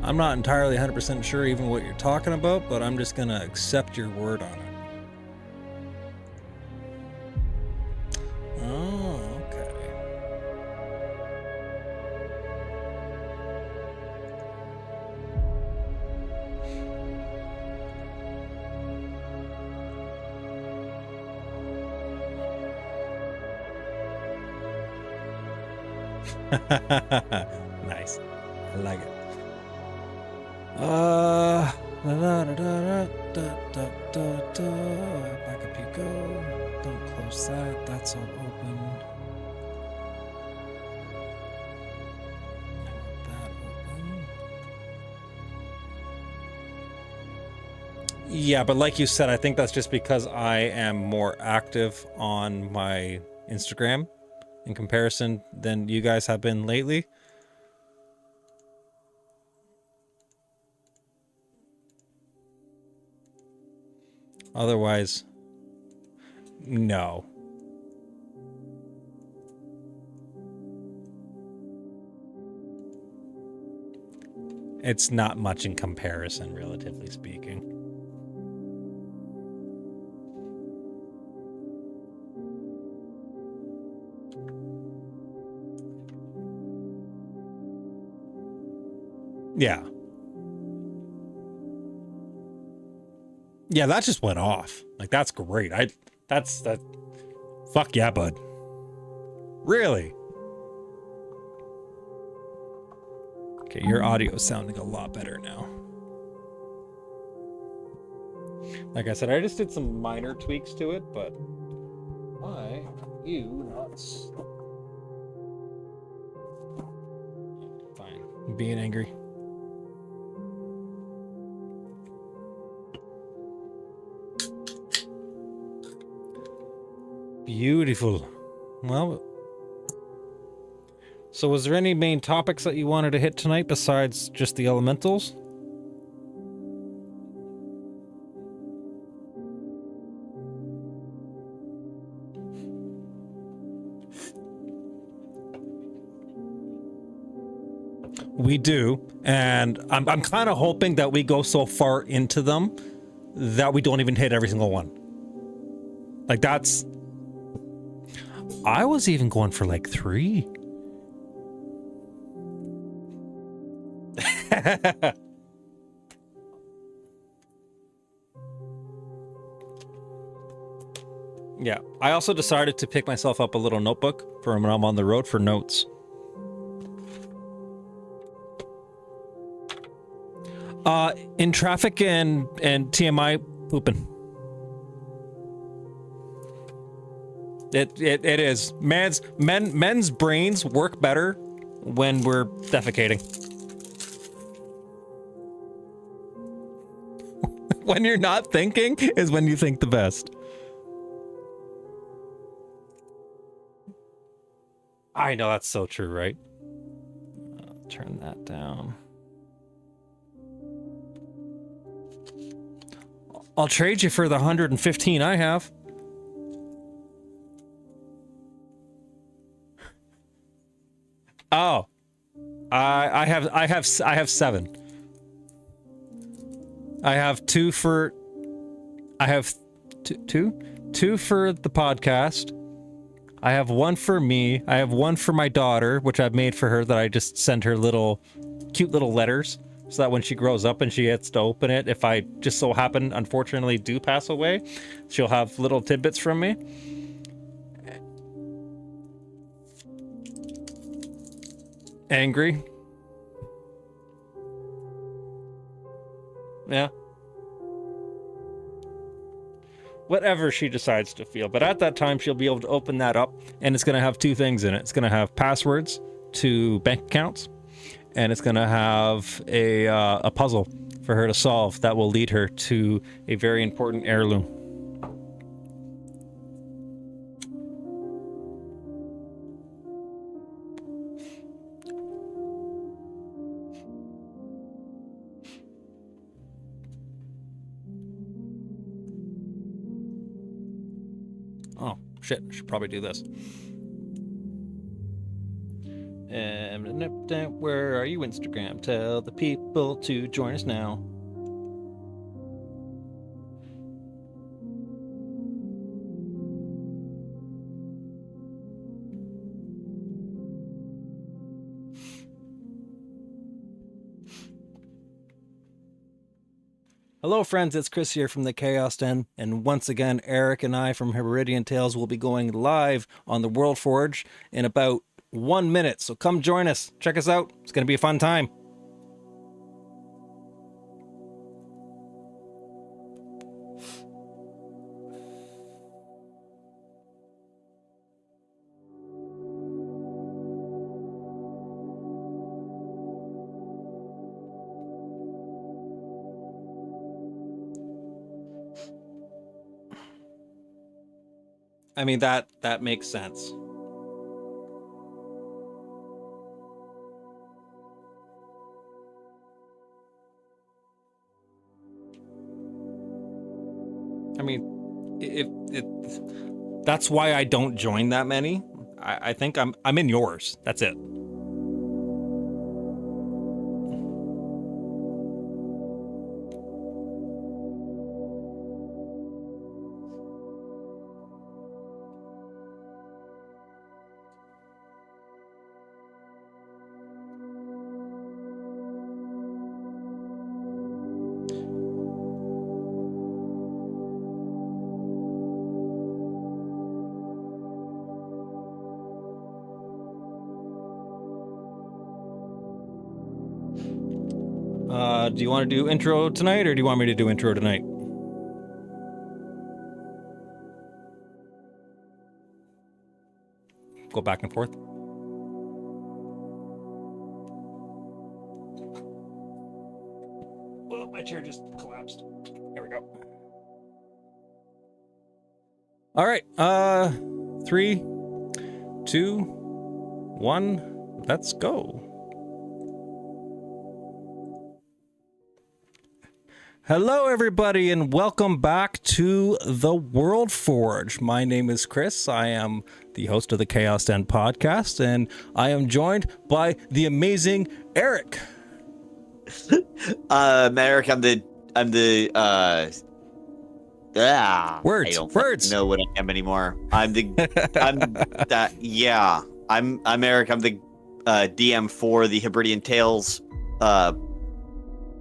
I'm not entirely 100% sure even what you're talking about, but I'm just gonna accept your word on it. Oh, okay. Nice. I like it. Da, da, da, da, da, da, da, da. Back up you go. Don't close that. That's all open. I want that open. Yeah, but like you said, I think that's just because I am more active on my Instagram in comparison than you guys have been lately. Otherwise, no. It's not much in comparison, relatively speaking. Yeah. Yeah, that just went off. Like, that's great. That's that. Fuck yeah, bud. Really? Okay, your audio is sounding a lot better now. Like I said, I just did some minor tweaks to it, but why you nuts? Fine. I'm being angry. Beautiful. Well, so was there any main topics that you wanted to hit tonight besides just the elementals? We do, and I'm kind of hoping that we go so far into them that we don't even hit every single one. Like, that's... I was even going for like 3. Yeah, I also decided to pick myself up a little notebook for when I'm on the road for notes. In traffic and TMI, pooping. It is. Men's brains work better when we're defecating. When you're not thinking is when you think the best. I know, that's so true, right? I'll turn that down. I'll trade you for the 115 I have. Oh, I have 7. I have 2 for. I have two for the podcast. I have 1 for me. I have 1 for my daughter, which I've made for her. That I just send her cute little letters, so that when she grows up and she gets to open it, if I just so happen, unfortunately, do pass away, she'll have little tidbits from me. Angry. Yeah. Whatever she decides to feel. But at that time, she'll be able to open that up, and it's going to have 2 things in it. It's going to have passwords to bank accounts, and it's going to have a puzzle for her to solve that will lead her to a very important heirloom. Oh, shit. I should probably do this. Where are you, Instagram? Tell the people to join us now. Hello, friends. It's Chris here from the Chaos Den, and once again, Eric and I from Hebridean Tales will be going live on the World Forge in about 1 minute. So come join us. Check us out. It's going to be a fun time. I mean, that makes sense. I mean, that's why I don't join that many. I think I'm in yours. That's it. Do you want to do intro tonight, or do you want me to do intro tonight? Go back and forth. Well, my chair just collapsed. There we go. All right. 3, 2, 1. Let's go. Hello, everybody, and welcome back to the World Forge. My name is Chris. I am the host of the Chaos Den podcast, and I am joined by the amazing Eric. Eric, I'm the words. I don't know what I am anymore. I'm Eric. I'm the DM for the Hebridean Tales,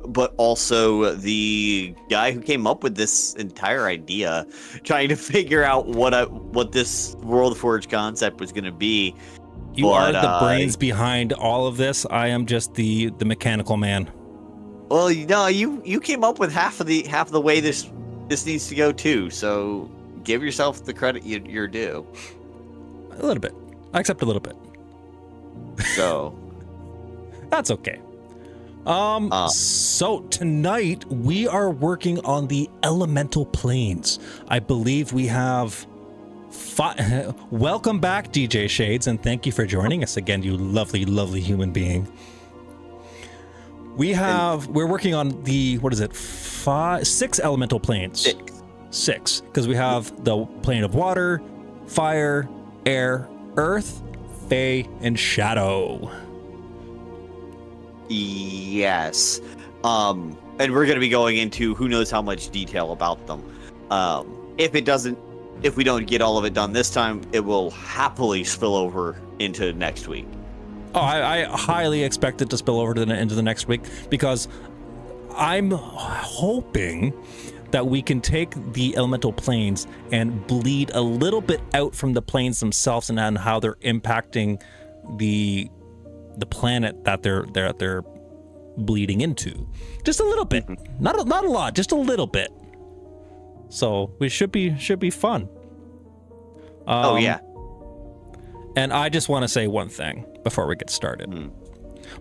but also the guy who came up with this entire idea, trying to figure out what this World Forge concept was going to be. You are the brains behind all of this. I am just the mechanical man. Well, you came up with half of the way this needs to go too. So give yourself the credit you're due. A little bit. I accept a little bit. So that's okay. So tonight we are working on the elemental planes. I believe we have welcome back, DJ Shades, and thank you for joining us again, you lovely, lovely human being. We're working on the, 6 elemental planes. 6, because we have the plane of water, fire, air, earth, fey, and shadow. Yes. And we're going to be going into who knows how much detail about them. If we don't get all of it done this time, it will happily spill over into next week. Oh, I highly expect it to spill over into the next week, because I'm hoping that we can take the elemental planes and bleed a little bit out from the planes themselves and how they're impacting the planet that they're bleeding into. Just a little bit. Not a lot, just a little bit. So we should be fun. Oh yeah. And I just want to say one thing before we get started.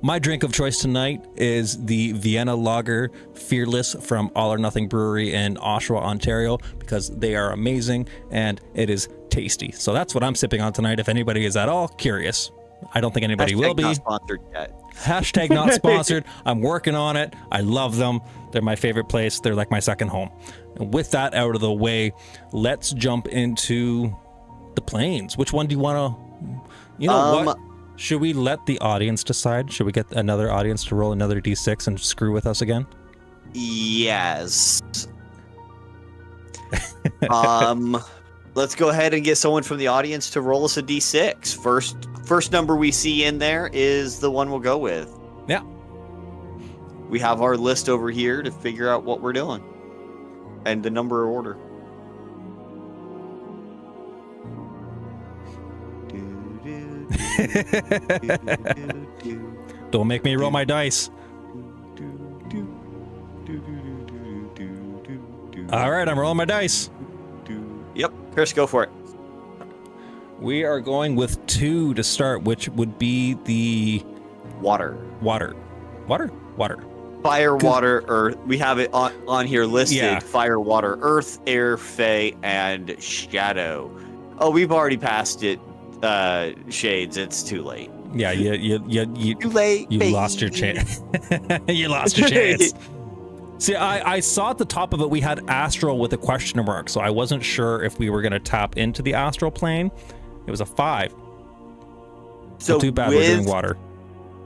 My drink of choice tonight is the Vienna Lager Fearless from All or Nothing Brewery in Oshawa, Ontario, because they are amazing and it is tasty. So that's what I'm sipping on tonight, if anybody is at all curious. I don't think anybody will be. Not sponsored yet. Hashtag not sponsored. I'm working on it. I love them. They're my favorite place. They're like my second home. And with that out of the way, let's jump into the planes. Which one do you want to, what? Should we let the audience decide? Should we get another audience to roll another d6 and screw with us again? Yes. Let's go ahead and get someone from the audience to roll us a d6. First number we see in there is the one we'll go with. Yeah. We have our list over here to figure out what we're doing. And the number order. Don't make me roll my dice. All right, I'm rolling my dice. Yep, Chris, go for it. We are going with 2 to start, which would be the Water. Fire, water, earth. We have it on here listed. Yeah. Fire, water, earth, air, fey, and shadow. Oh, we've already passed it. Shades, it's too late. Yeah, you Too late. you baby. lost your chance. You lost your chance. See, I saw at the top of it we had astral with a question mark, so I wasn't sure if we were going to tap into the astral plane. It was a 5. So too bad we're doing water.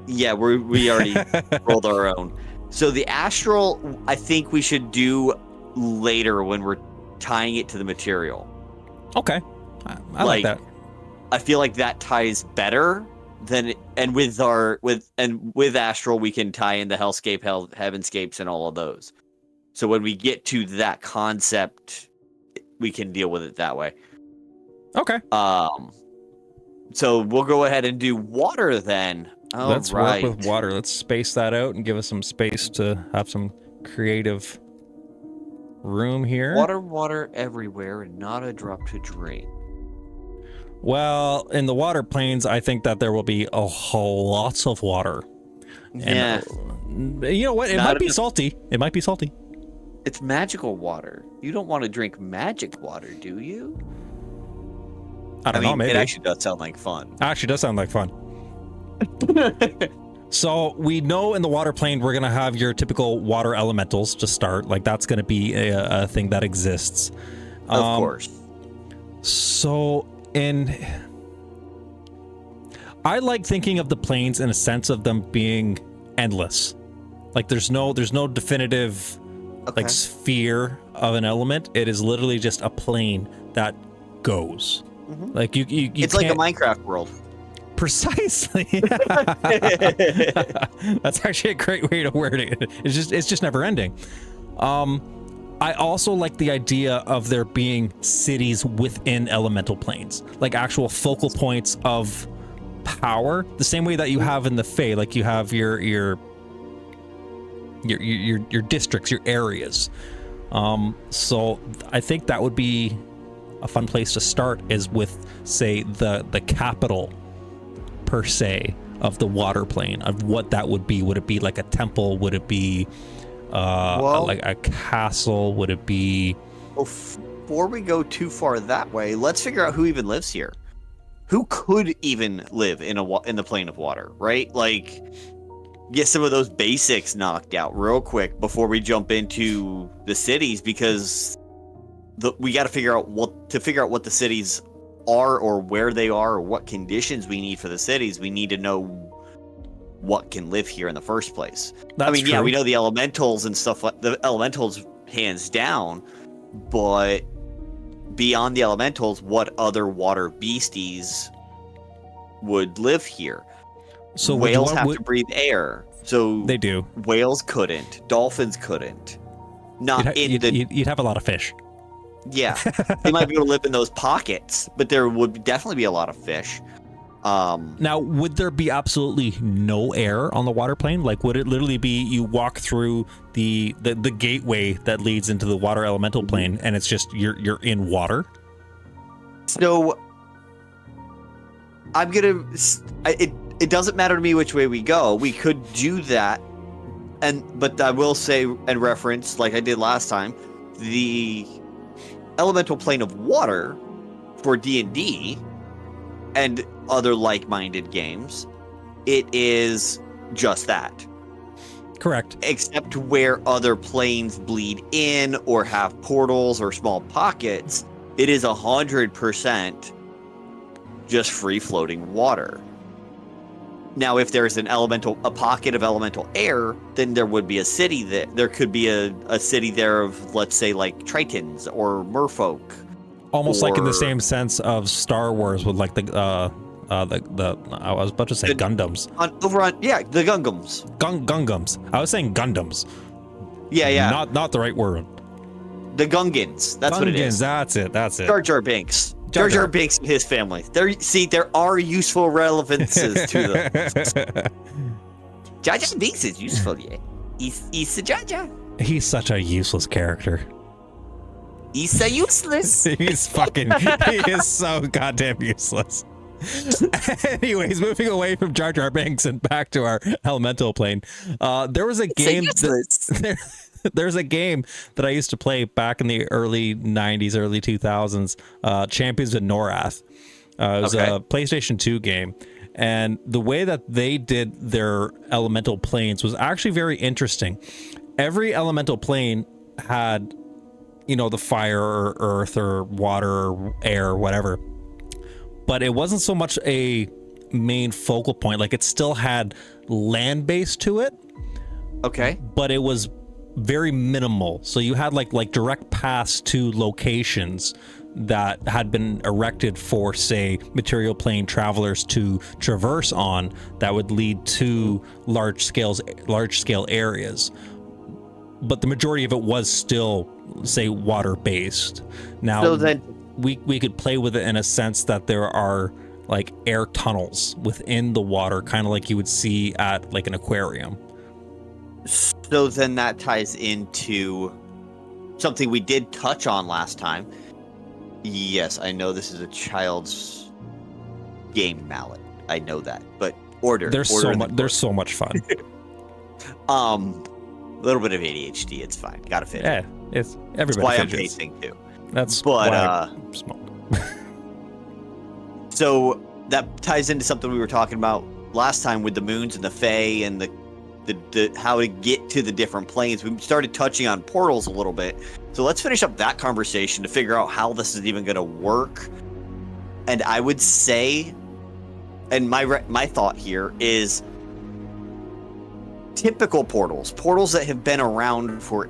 Yeah, we already rolled our own. So the astral, I think we should do later when we're tying it to the material. Okay, I like that. I feel like that ties better than, and with astral we can tie in the hellscape, heavenscapes, and all of those. So when we get to that concept, we can deal with it that way. Okay. So we'll go ahead and do water then. Let's work with water. Let's space that out and give us some space to have some creative room here. Water everywhere and not a drop to drink. Well, in the water planes, I think that there will be a whole lots of water. Yeah. And, you know what? It might be salty. It might be salty. It's magical water. You don't want to drink magic water, do you? I don't know, maybe. It actually does sound like fun. Actually does sound like fun. So we know in the water plane, we're going to have your typical water elementals to start. Like that's going to be a thing that exists. Of course. So I like thinking of the planes in a sense of them being endless. Like there's no definitive like sphere of an element. It is literally just a plane that goes. Mm-hmm. Like you it's like a Minecraft world. Precisely. That's actually a great way to word it. It's just never ending. I also like the idea of there being cities within elemental planes, like actual focal points of power, the same way that you have in the Fae. Like you have your districts, your areas. So I think that would be a fun place to start, is with, say, the capital per se of the water plane, of what that would be. Would it be like a temple? Would it be like a castle? Would it be... Before we go too far that way, let's figure out who even lives here. Who could even live in the plane of water, right? Like, get some of those basics knocked out real quick before we jump into the cities, because we got to figure out what the cities are, or where they are, or what conditions we need for the cities. We need to know what can live here in the first place. That's true. Yeah, we know the elementals and stuff, like the elementals hands down, but beyond the elementals, what other water beasties would live here? So whales have to breathe air. So they do. Whales couldn't. Dolphins couldn't. You'd have a lot of fish. Yeah, they might be able to live in those pockets, but there would definitely be a lot of fish. Now, would there be absolutely no air on the water plane? Like, would it literally be you walk through the gateway that leads into the water elemental plane, and it's just you're in water? So I'm gonna. It doesn't matter to me which way we go. We could do that, but I will say and reference, like I did last time, the elemental plane of water for D&D and other like-minded games, it is just that. Correct. Except where other planes bleed in or have portals or small pockets, it is 100% just free-floating water. Now, if there's a pocket of elemental air, then there would be a city there could be a city there of, let's say, like Tritons or Merfolk. Almost like in the same sense of Star Wars with like the I was about to say Gundams. The Gungams. Gungams. I was saying Gundams. Yeah. Not the right word. The Gungans. That's what it is. That's it. Jar Jar Binks. Jar Jar Binks and his family. There are useful relevances to them. Jar Jar Binks is useful, yeah. He's a Jar Jar. He's such a useless character. He's so useless. He is so goddamn useless. Anyways, moving away from Jar Jar Binks and back to our elemental plane. There was a game there's a game that I used to play back in the early 90s, early 2000s, Champions of Norath. It was a PlayStation 2 game. And the way that they did their elemental planes was actually very interesting. Every elemental plane had, the fire or earth or water or air or whatever. But it wasn't so much a main focal point. Like, it still had land base to it. Okay. But it was very minimal. So you had like direct paths to locations that had been erected for, say, material plane travelers to traverse on that would lead to large scale areas. But the majority of it was still, say, water based. Now, so then we could play with it in a sense that there are like air tunnels within the water, kind of like you would see at like an aquarium. So then that ties into something we did touch on last time. Yes, I know this is a child's game, Mallet. I know that, but there's so much fun. A little bit of ADHD, it's fine. Gotta fit. Yeah, it's everybody. That's why I'm pacing too. That's why I smoke. So that ties into something we were talking about last time with the moons and the Fae and the how to get to the different planes. We started touching on portals a little bit. So let's finish up that conversation to figure out how this is even going to work. And I would say, and my thought here is typical portals that have been around for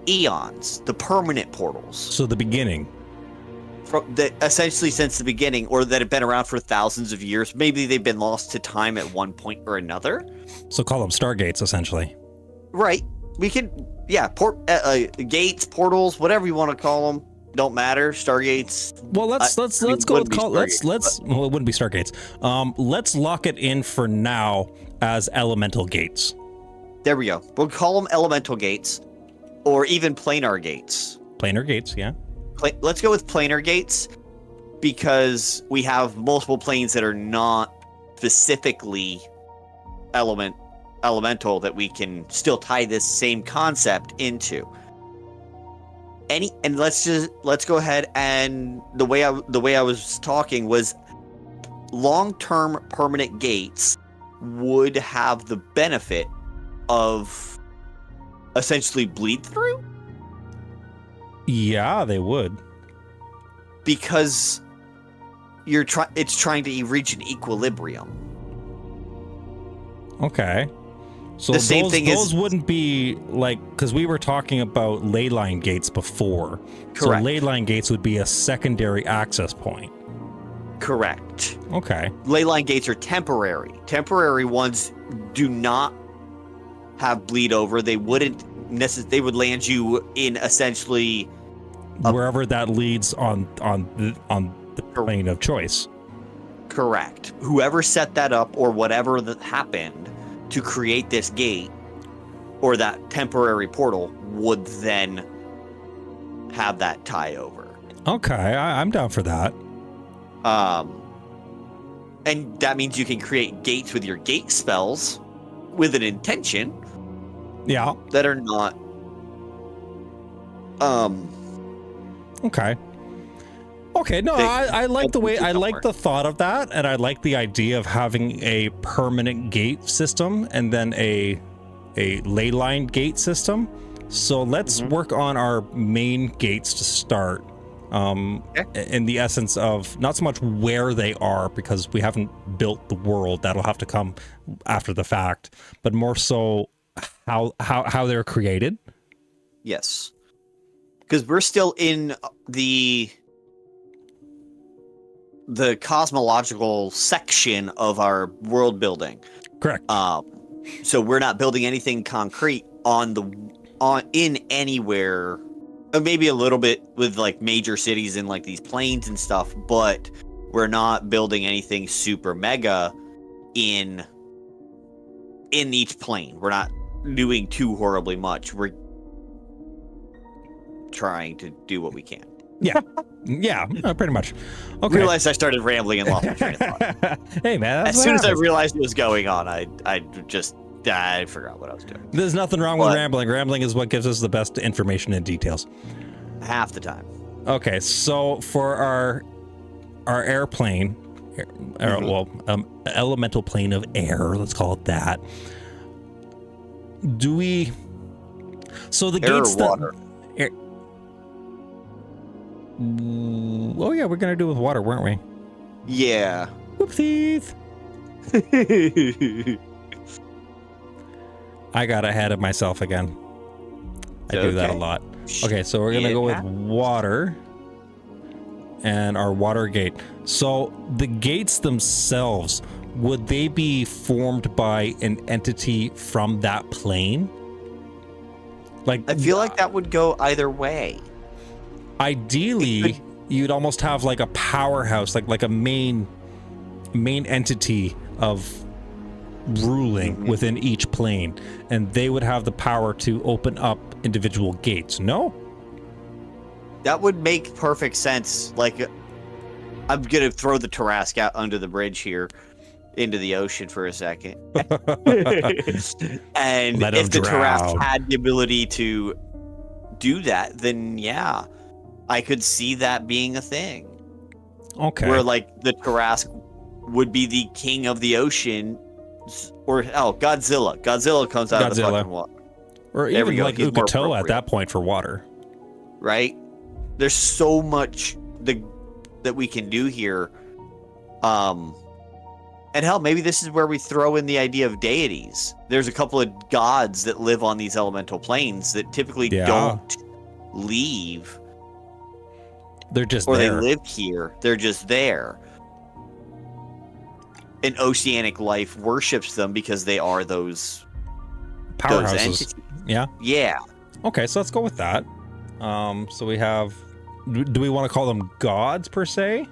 eons, the permanent portals. So the beginning. Essentially since the beginning, or that have been around for thousands of years. Maybe they've been lost to time at one point or another. So call them stargates, essentially. Right. We could, gates, portals, whatever you want to call them, don't matter. Stargates. Well, let's go with well, it wouldn't be stargates. Let's lock it in for now as elemental gates. There we go. We'll call them elemental gates, or even planar gates. Planar gates, yeah. Let's go with planar gates, because we have multiple planes that are not specifically elemental that we can still tie this same concept into. And let's go ahead, and the way I was talking was long-term permanent gates would have the benefit of essentially bleed through. Yeah, they would. Because it's trying to reach an equilibrium. Okay. So the same thing those wouldn't be like, because we were talking about ley line gates before. Correct. So ley line gates would be a secondary access point. Correct. Okay. Ley line gates are temporary. Temporary ones do not have bleed over. They wouldn't they would land you in essentially wherever that leads on the plane of choice. Correct. Whoever set that up, or whatever that happened to create this gate or that temporary portal, would then have that tie over. Okay, I'm down for that. And that means you can create gates with your gate spells with an intention. Yeah. That are not. Okay. Okay, no, I like the way, I like the thought of that, and I like the idea of having a permanent gate system and then a ley line gate system. So let's work on our main gates to start. in the essence of not so much where they are, because we haven't built the world, that'll have to come after the fact, but more so how they're created. Yes, because we're still in the cosmological section of our world building. Correct. So we're not building anything concrete in anywhere. Maybe a little bit with like major cities in like these plains and stuff, but we're not building anything super mega in each plane. We're not doing too horribly much. We're trying to do what we can. Yeah, pretty much. Okay. Realized I started rambling and lost my train of thought. Hey man, As soon as I realized what was going on, I forgot what I was doing. There's nothing wrong with rambling. Rambling is what gives us the best information and details. Half the time. Okay, so for our airplane, elemental plane of air, let's call it that. Do we? So the Air gates or water? Oh yeah, we're gonna do it with water, weren't we? Yeah. Whoopsies. I got ahead of myself again. I do that a lot. Okay, so we're gonna go with water and our water gate. So the gates themselves, would they be formed by an entity from that plane? Like, I feel like that would go either way. Ideally, you'd almost have like a powerhouse, like a main entity of ruling within each plane, and they would have the power to open up individual gates. No? That would make perfect sense. Like, I'm gonna throw the Tarask out under the bridge here into the ocean for a second. And Let if him the drown. Tarask had the ability to do that, then yeah, I could see that being a thing. Okay. Where like the Tarask would be the king of the ocean, or Godzilla. Godzilla comes out of the fucking water. Or There we even go. like He's more Ukuto at appropriate. that point for water. Right? There's so much that we can do here. And hell, maybe this is where we throw in the idea of deities. There's a couple of gods that live on these elemental planes that typically don't leave, They're just or there. they live here. They're just there. And oceanic life worships them because they are those Powerhouses. entities. Yeah. Yeah. Okay, so let's go with that. So we have. Do we want to call them gods per se?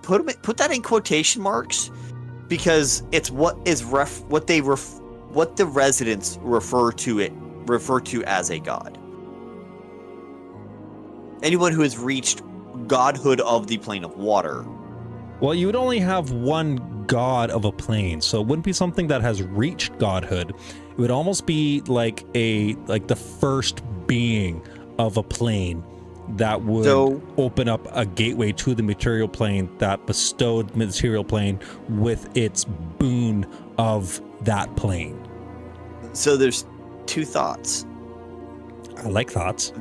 Put that in quotation marks, because it's what the residents refer to as a god. Anyone who has reached godhood of the plane of water. Well, you would only have one god of a plane, so it wouldn't be something that has reached godhood. It would almost be like the first being of a plane that would open up a gateway to the material plane that bestowed material plane with its boon of that plane. So there's two thoughts. I like thoughts.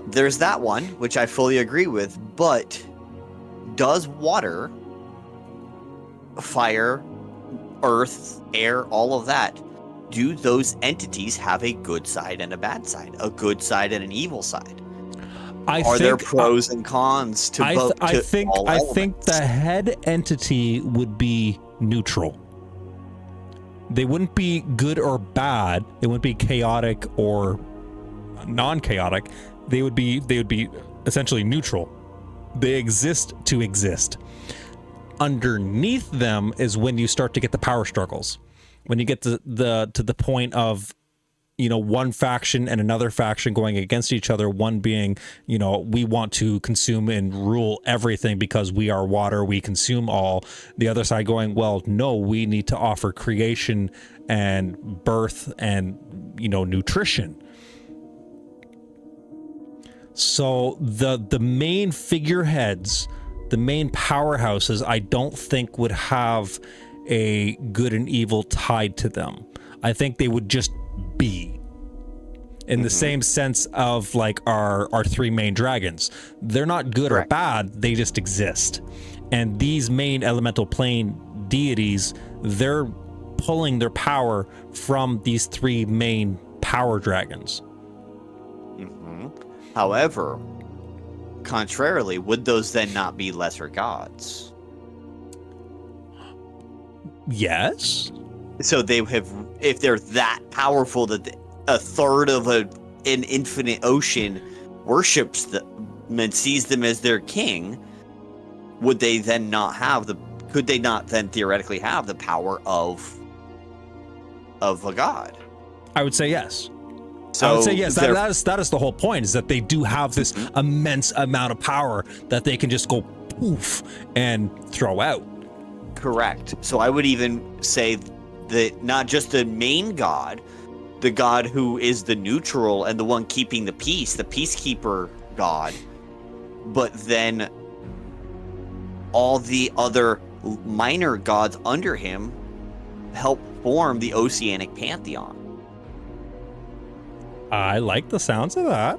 There's that one, which I fully agree with, but does water, fire, earth, air, all of that, do those entities have a good side and a bad side, a good side and an evil side? Are there pros and cons to both? I think the head entity would be neutral. They wouldn't be good or bad. They wouldn't be chaotic or non-chaotic. They would be essentially neutral. They exist to exist. Underneath them is when you start to get the power struggles. When you get to the point of, one faction and another faction going against each other, one being, we want to consume and rule everything because we are water, we consume all. The other side going, well, no, we need to offer creation and birth and, nutrition. So the main figureheads, the main powerhouses, I don't think would have a good and evil tied to them. I think they would just be. in the same sense of like our three main dragons. They're not good or bad, they just exist. And these main elemental plane deities, they're pulling their power from these three main power dragons. However, contrarily, would those then not be lesser gods? Yes. So they have, if they're that powerful that a third of an infinite ocean worships them and sees them as their king, would they then not have could they not then theoretically have the power of a god? I would say yes. So I would say yes. That is the whole point, is that they do have this immense amount of power that they can just go poof and throw out. Correct. So I would even say that not just the main god, the god who is the neutral and the one keeping the peace, the peacekeeper god, but then all the other minor gods under him help form the oceanic pantheon. I like the sounds of that.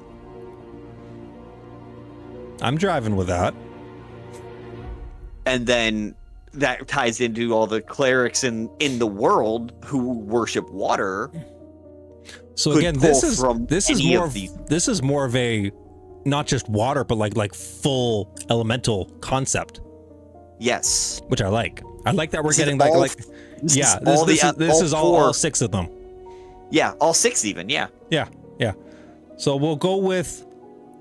I'm driving with that. And then that ties into all the clerics in the world who worship water. So again, this is more of a not just water, but like full elemental concept. Yes, which I like. I like that we're this getting all, like yeah. This is all 6 of them. Yeah, all 6 even. Yeah. Yeah. So we'll go with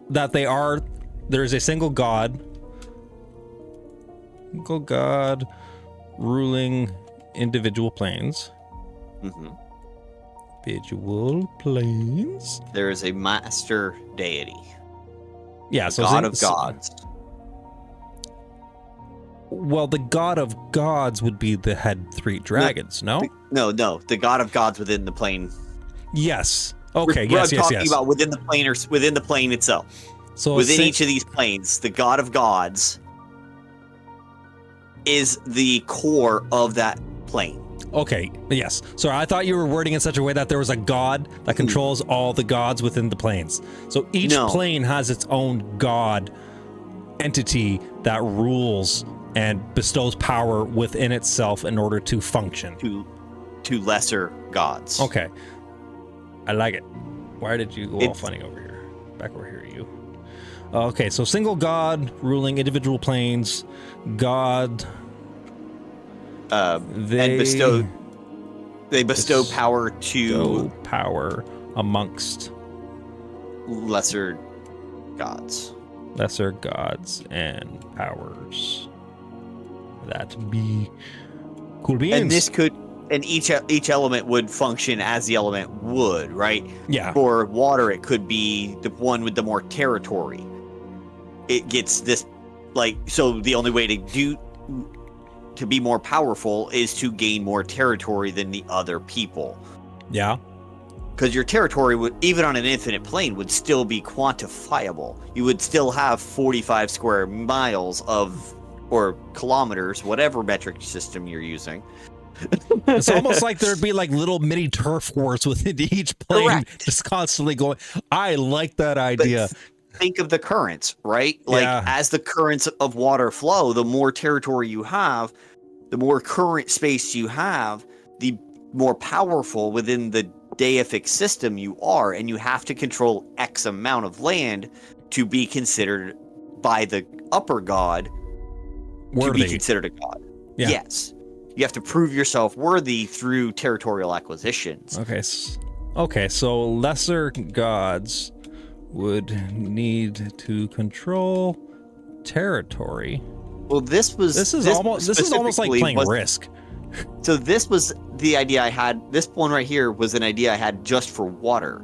that. There is a single god ruling individual planes. Individual planes. There is a master deity. Yeah, so god of gods. Well, the god of gods would be the head 3 dragons, no? No, the god of gods within the plane. Yes. Okay, We're yes. talking about within the plane, or within the plane itself. So within each of these planes, the god of gods is the core of that plane. Okay, yes. So I thought you were wording in such a way that there was a god that controls all the gods within the planes. So each plane has its own god entity that rules and bestows power within itself in order to function. To lesser gods. Okay. I like it. Why did you go all funny over here? Back over here, you. Okay, so single god ruling individual planes. God. They bestow power amongst lesser gods. Lesser gods and powers. That be cool beans. And this each element would function as the element would, right? Yeah. For water, it could be the one with the more territory. It gets this, so the only way to be more powerful is to gain more territory than the other people. Yeah. Because your territory would, even on an infinite plane, would still be quantifiable. You would still have 45 square miles or kilometers, whatever metric system you're using. It's almost like there'd be like little mini turf wars within each plane. Correct. Just constantly going. I like that idea. But think of the currents, right? As the currents of water flow, the more territory you have, the more current space you have, the more powerful within the deific system you are, and you have to control X amount of land to be considered by the upper god worthy. To be considered a god. Yeah. Yes. You have to prove yourself worthy through territorial acquisitions. Okay, so lesser gods would need to control territory. Well, this is almost like playing Risk. So this was the idea I had. This one right here was an idea I had just for water.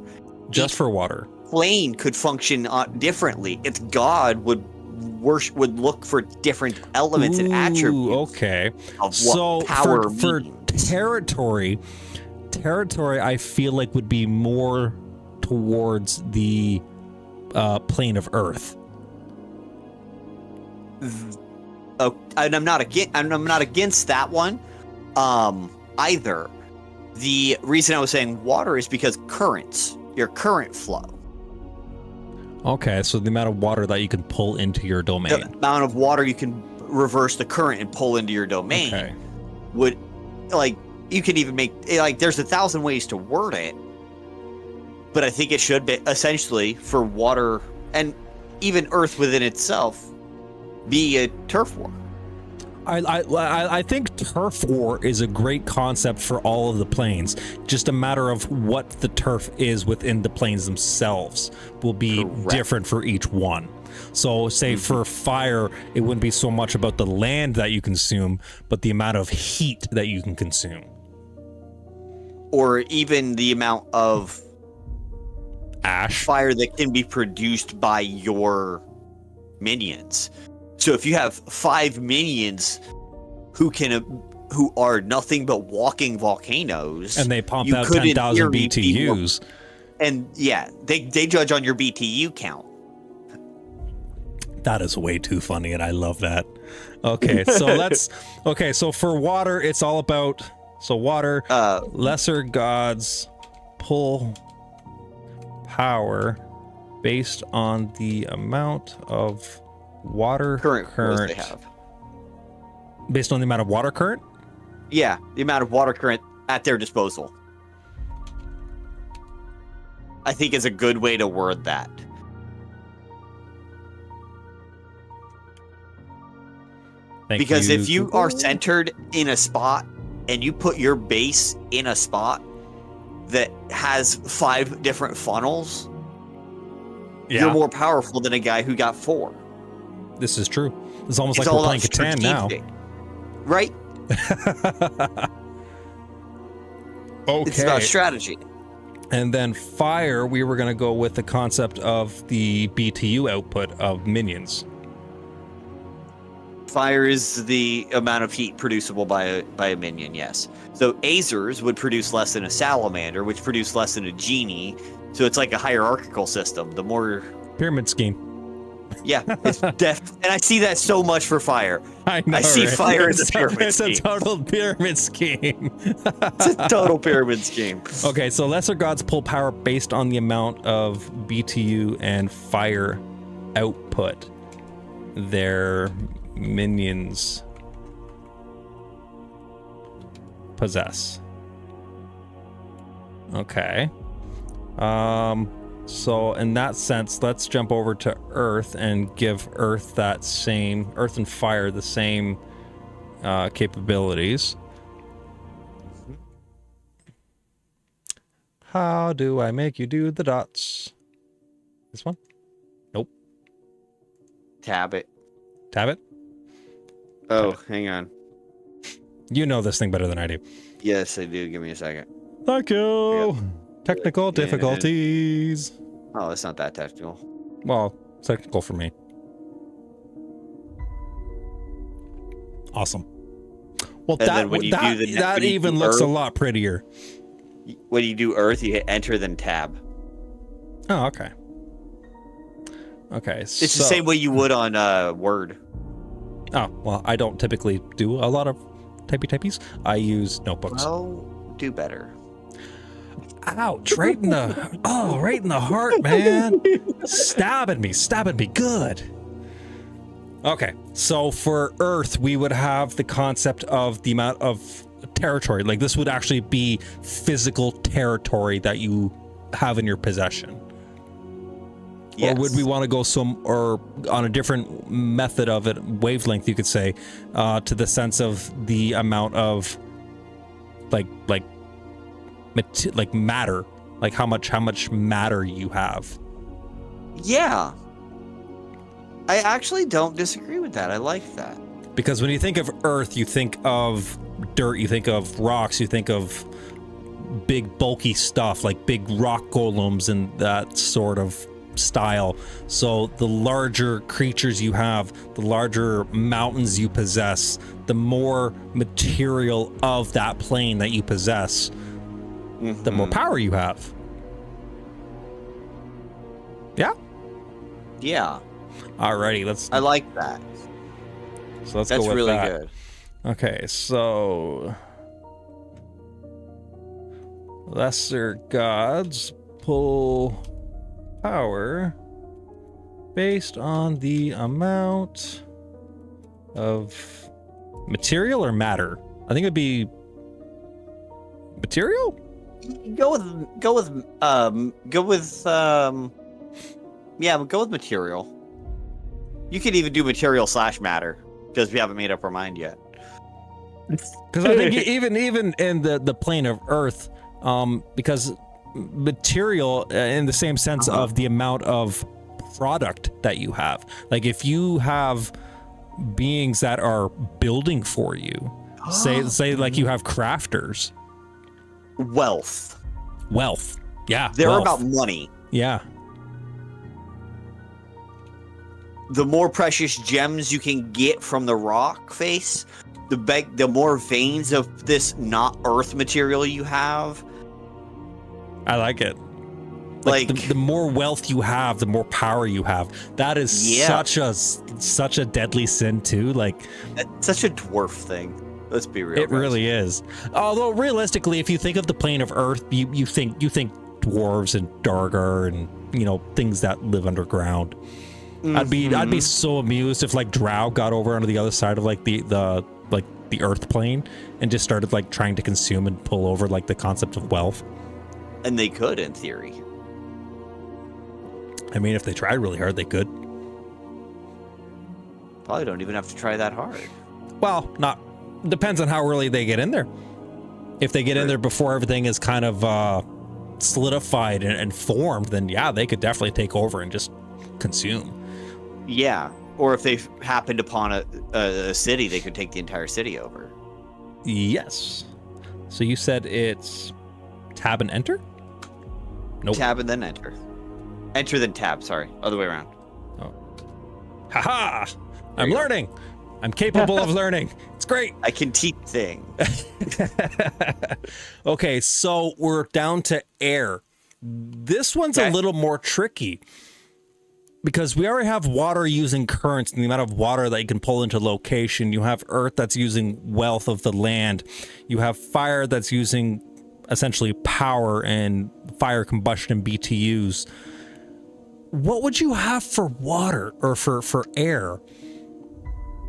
For water. Plane could function differently. Its god would look for different elements and attributes. Okay. Of what power for territory, I feel like would be more towards the plane of Earth. Oh, and I'm not against that one either. The reason I was saying water is because currents, your current flow. Okay, so the amount of water that you can pull into your domain. The amount of water you can reverse the current and pull into your domain would, like, you could even make, like, there's 1,000 ways to word it, but I think it should be essentially for water and even Earth within itself be a turf war. I think turf war is a great concept for all of the planes. Just a matter of what the turf is within the planes themselves will be different for each one. So say for fire, it wouldn't be so much about the land that you consume, but the amount of heat that you can consume. Or even the amount of ash fire that can be produced by your minions. So if you have 5 minions who are nothing but walking volcanoes, and they pump out 10,000 BTUs, and yeah, they judge on your BTU count. That is way too funny, and I love that. Okay, so so for water, it's all about water. Lesser gods pull power based on the amount of water current they have. Based on the amount of water current? Yeah, the amount of water current at their disposal. I think is a good way to word that. Because if you are centered in a spot and you put your base in a spot that has 5 different funnels, you're more powerful than a guy who got 4. This is true. It's almost like we're playing Catan now. Right? Okay. It's about strategy. And then fire, we were going to go with the concept of the BTU output of minions. Fire is the amount of heat producible by a minion, yes. So Azers would produce less than a salamander, which produce less than a genie. So it's like a hierarchical system. The more... Pyramid scheme. Yeah, it's and I see that so much for fire. I know, I see fire as a pyramid scheme. It's a total pyramid scheme. It's a total pyramid scheme. Okay, so lesser gods pull power based on the amount of BTU and fire output their minions possess. Okay. So in that sense, let's jump over to Earth and give Earth and fire the same capabilities. How do I make you do the dots? This one? Nope. Tab it. Tab it? Oh, hang on. You know this thing better than I do. Yes, I do. Give me a second. Thank you. Technical difficulties. Oh, it's not that technical. Well, technical for me. Awesome. Well, that even looks a lot prettier. When you do Earth, you hit Enter, then Tab. Oh, okay. Okay. It's the same way you would on Word. Oh, well, I don't typically do a lot of typies. I use notebooks. Well, do better. Ouch, right in the heart, man. Stabbing me good. Okay, so for Earth, we would have the concept of the amount of territory. Like, this would actually be physical territory that you have in your possession. Yes. Or would we want to go or on a different method of it, wavelength, you could say, to the sense of the amount of like matter, like how much matter you have. Yeah, I actually don't disagree with that. I like that, because when you think of Earth, you think of dirt, you think of rocks, you think of big bulky stuff like big rock golems and that sort of style. So the larger creatures you have, the larger mountains you possess, the more material of that plane that you possess, the more power you have. Yeah. Alrighty, I like that. So let's go with that. That's really good. Okay, so lesser gods pull power based on the amount of material or matter. I think it'd be material. Go with material. You could even do material / matter because we haven't made up our mind yet. Because I think even in the plane of Earth, because material in the same sense of the amount of product that you have. Like if you have beings that are building for you, say like you have crafters. Wealth. Yeah. They're about money. Yeah. The more precious gems you can get from the rock face, the more veins of this not earth material you have. I like it. Like the more wealth you have, the more power you have. That is such a deadly sin too. Like it's such a dwarf thing. Let's be real. It really is. Although realistically, if you think of the plane of Earth, you think dwarves and Dargar and things that live underground. Mm-hmm. I'd be so amused if like Drow got over onto the other side of like the Earth plane and just started like trying to consume and pull over like the concept of wealth. And they could, in theory. I mean, if they tried really hard, they could. Probably don't even have to try that hard. Well, depends on how early they get in there. If they get in there before everything is kind of solidified and formed, then yeah, they could definitely take over and just consume. Yeah, or if they happened upon a city, they could take the entire city over. Yes. So you said it's tab and enter? Nope. Tab and then enter. Enter then tab, sorry. Other way around. Oh. Haha! I'm learning. I'm capable of learning. It's great. I can teach things. Okay, so we're down to air. This one's a little more tricky because we already have water using currents and the amount of water that you can pull into location. You have earth that's using wealth of the land. You have fire that's using essentially power and fire combustion and BTUs. What would you have for water or for air?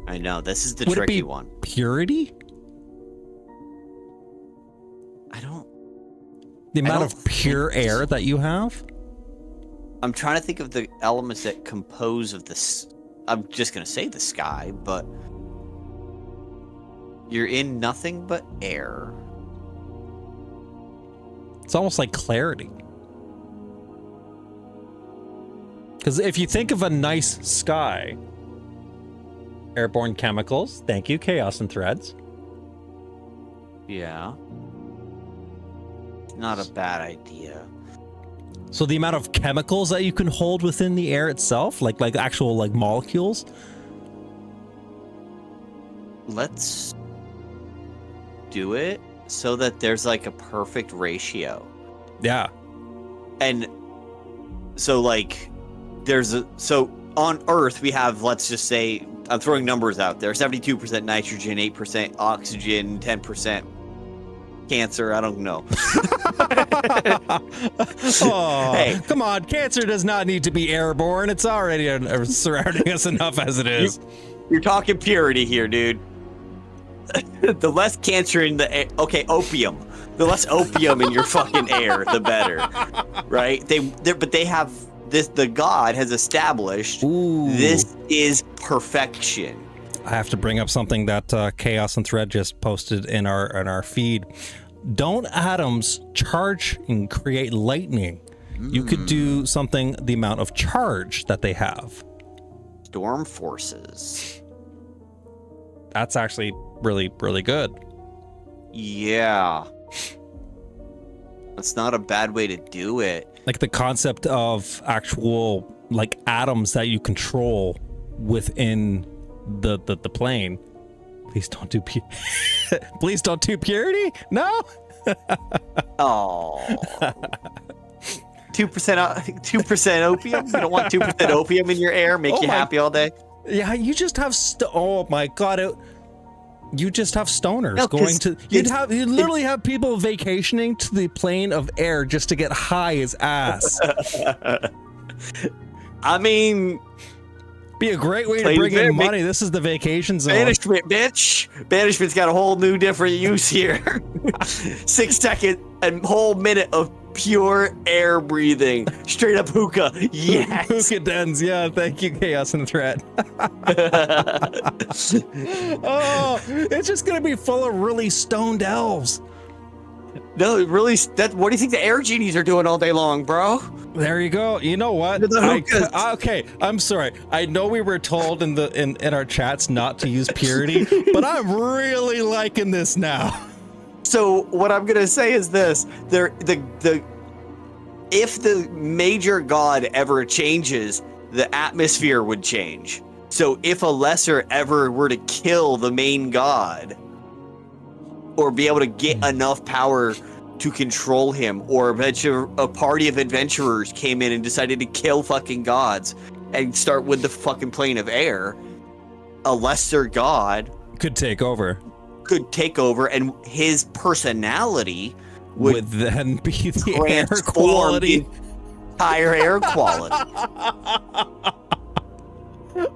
I know, this is the Would tricky it be one. Purity? The amount of pure air that you have? I'm trying to think of the elements that compose of this. I'm just going to say the sky, but you're in nothing but air. It's almost like clarity. Because if you think of a nice sky, airborne chemicals, thank you, chaos and threads. Yeah. Not a bad idea. So the amount of chemicals that you can hold within the air itself, like actual like molecules. Let's do it so that there's like a perfect ratio. Yeah. And so like so on Earth we have, let's just say, I'm throwing numbers out there, 72% nitrogen, 8% oxygen, 10% cancer, I don't know. Oh, hey, come on, cancer does not need to be airborne. It's already surrounding us enough as it is. You're talking purity here, dude. The less cancer in the air, okay, opium. The less opium in your fucking air, the better, right? But they have this. The god has established this is perfection. I have to bring up something that Chaos and Thread just posted in our feed. Don't atoms charge and create lightning? You could do something the amount of charge that they have. Storm forces. That's actually really, really good. Yeah. That's not a bad way to do it. Like the concept of actual like atoms that you control within the plane. Please don't do please don't do purity. No. Oh. 2% opium. You don't want 2% opium in your air. Make you happy all day. Yeah, you just have oh my god. You just have stoners No, 'cause going to. You'd literally have people vacationing to the plane of air just to get high as ass. I mean, Be a great way to Plane bring of air, in money. This is the vacation zone. banishment, bitch. Banishment's got a whole new different use here. 6 second and whole minute of pure air breathing. Straight up hookah. Yes. Hookah dens. Yeah, thank you, Chaos and Threat. Oh, it's just gonna be full of really stoned elves. No, really, what do you think the air genies are doing all day long, bro? There you go. You know what? The hookahs. Okay, I'm sorry. I know we were told in our chats not to use purity, but I'm really liking this now. So what I'm gonna say is this: if the major god ever changes, the atmosphere would change. So if a lesser ever were to kill the main god, or be able to get enough power to control him, or a party of adventurers came in and decided to kill fucking gods and start with the fucking plane of air, a lesser god Could take over. And his personality would then be the air transform quality. the entire air quality.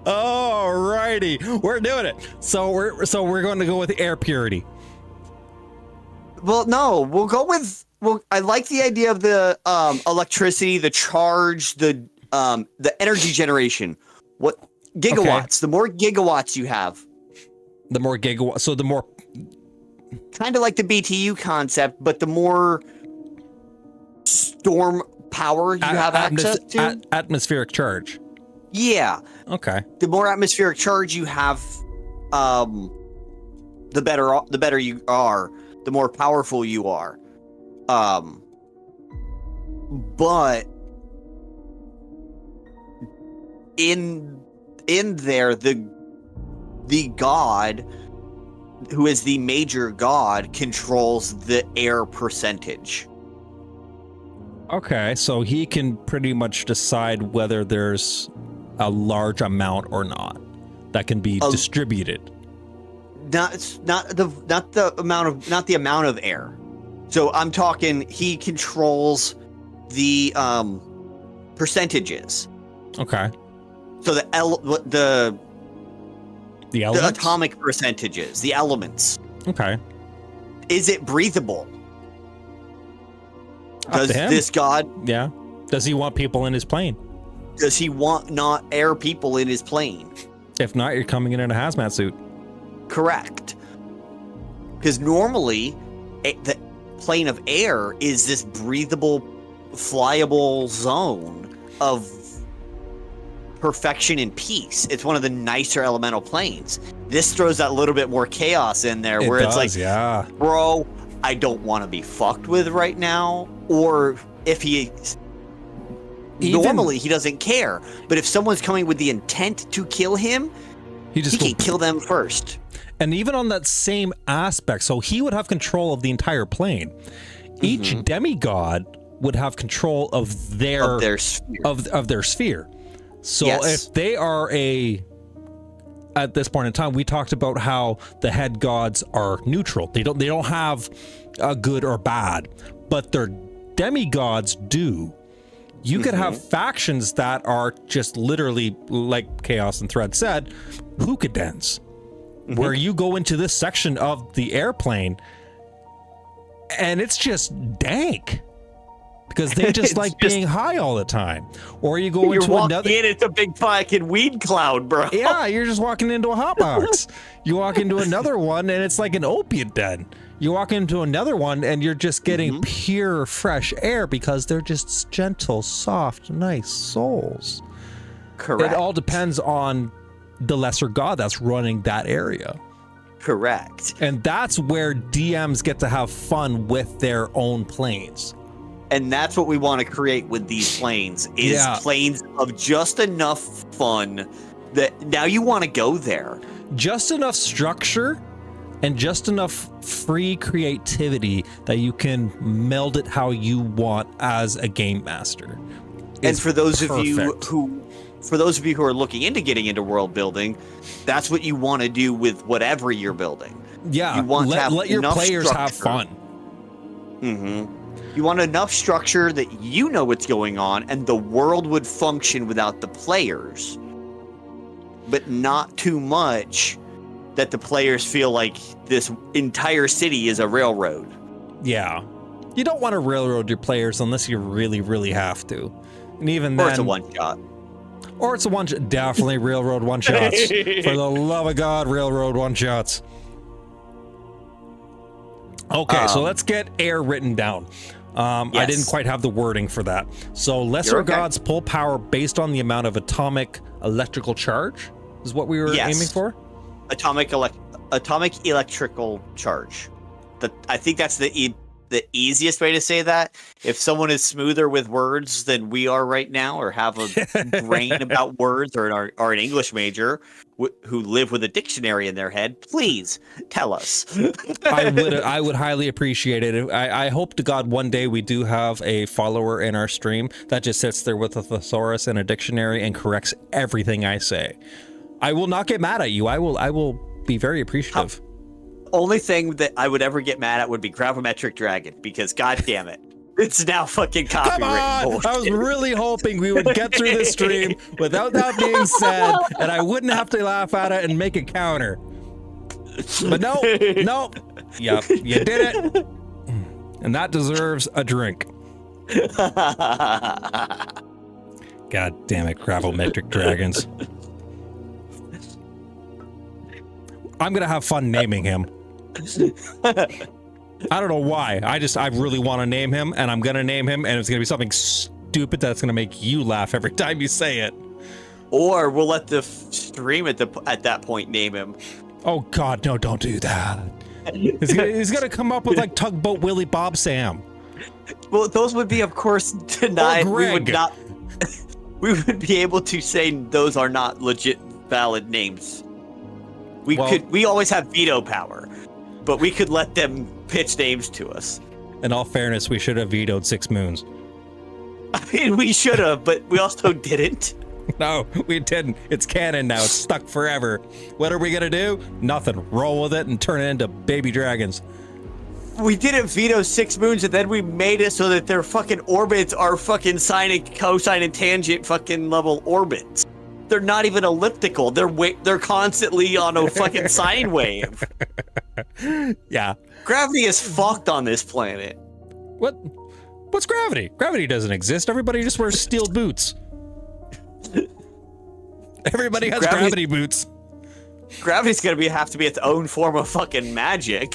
Alrighty, we're doing it. So we're going to go with air purity. Well, no, we'll go with. Well, I like the idea of the electricity, the charge, the energy generation. What gigawatts? Okay. The more gigawatts you have, The more gigawatts. So the more. kind of like the BTU concept, but the more storm power you have access to. Atmospheric charge. Yeah. Okay. The more atmospheric charge you have, the better you are. The more powerful you are. But in there, the god who is the major god controls the air percentage. Okay, so he can pretty much decide whether there's a large amount or not that can be distributed. Not the amount of air. So I'm talking he controls the percentages. Okay. So the elements? the atomic percentages, the elements. Okay. Is it breathable? Up to him. This god, Yeah. Does he want people in his plane? does he want not air people in his plane? If not, you're coming in a hazmat suit. Correct. Because normally, the plane of air is this breathable, flyable zone of perfection and peace. It's one of the nicer elemental planes. This throws that little bit more chaos in there, where it's like, yeah, bro, I don't want to be fucked with right now. Or if normally he doesn't care, but if someone's coming with the intent to kill him, he can kill them first. And even on that same aspect, so he would have control of the entire plane. Each demigod would have control of their sphere. Of their sphere. So if they are at this point in time, we talked about how the head gods are neutral. They don't have a good or bad, but their demigods do. You could have factions that are just literally, like Chaos and Thread said, hookah dens, where you go into this section of the airplane and it's just dank because they just like being high all the time. Or you go into another. It's a big fucking weed cloud, bro. Yeah, you're just walking into a hot box. You walk into another one and it's like an opiate den. You walk into another one and you're just getting pure, fresh air because they're just gentle, soft, nice souls. Correct. It all depends on the lesser god that's running that area. Correct. And that's where DMs get to have fun with their own planes. And that's what we want to create with these planes, is planes of just enough fun that now you want to go there. Just enough structure and just enough free creativity that you can meld it how you want as a game master. And for those of you who are looking into getting into world building, that's what you want to do with whatever you're building. Yeah, You want to have let your enough players have structure. fun. You want enough structure that you know what's going on, and the world would function without the players, but not too much that the players feel like this entire city is a railroad. Yeah. You don't want to railroad your players unless you really, really have to. And even Or then... it's a one-shot. Or it's a one-shot. Definitely railroad one-shots. For the love of God, railroad one-shots. Okay, so let's get air written down. I Yes. didn't quite have the wording for that. So lesser You're okay. gods pull power based on the amount of atomic electrical charge is what we were Yes. aiming for? Atomic electrical charge. I think that's the easiest way to say that. If someone is smoother with words than we are right now, or have a brain about words, or are an English major who live with a dictionary in their head, please tell us. I would highly appreciate it. I hope to God one day we do have a follower in our stream that just sits there with a thesaurus and a dictionary and corrects everything I say. I will not get mad at you. I will be very appreciative. Only thing that I would ever get mad at would be gravimetric dragon, because god damn it, it's now fucking Come copyright. on! I was really hoping we would get through this stream without that being said, and I wouldn't have to laugh at it and make a counter. But no. Yep, you did it. And that deserves a drink. God damn it, gravimetric dragons. I'm gonna have fun naming him. I don't know why. I really want to name him, and I'm gonna name him, and it's gonna be something stupid that's gonna make you laugh every time you say it. Or we'll let the stream at that point name him. Oh God, no! Don't do that. He's gonna come up with like Tugboat Willie Bob Sam. Well, those would be, of course, denied. Or We would Greg. not. We would be able to say those are not legit, valid names. We always have veto power, but we could let them pitch names to us. In all fairness, we should have vetoed Six Moons. I mean, we should have, but we also didn't. No, we didn't. It's canon now. It's stuck forever. What are we gonna do? Nothing. Roll with it and turn it into baby dragons. We didn't veto Six Moons, and then we made it so that their fucking orbits are fucking sine and cosine and tangent fucking level orbits. They're not even elliptical. They're constantly on a fucking sine wave. Yeah. Gravity is fucked on this planet. What's gravity? Gravity doesn't exist. Everybody just wears steel boots. Everybody has gravity boots. Gravity's gonna have to be its own form of fucking magic.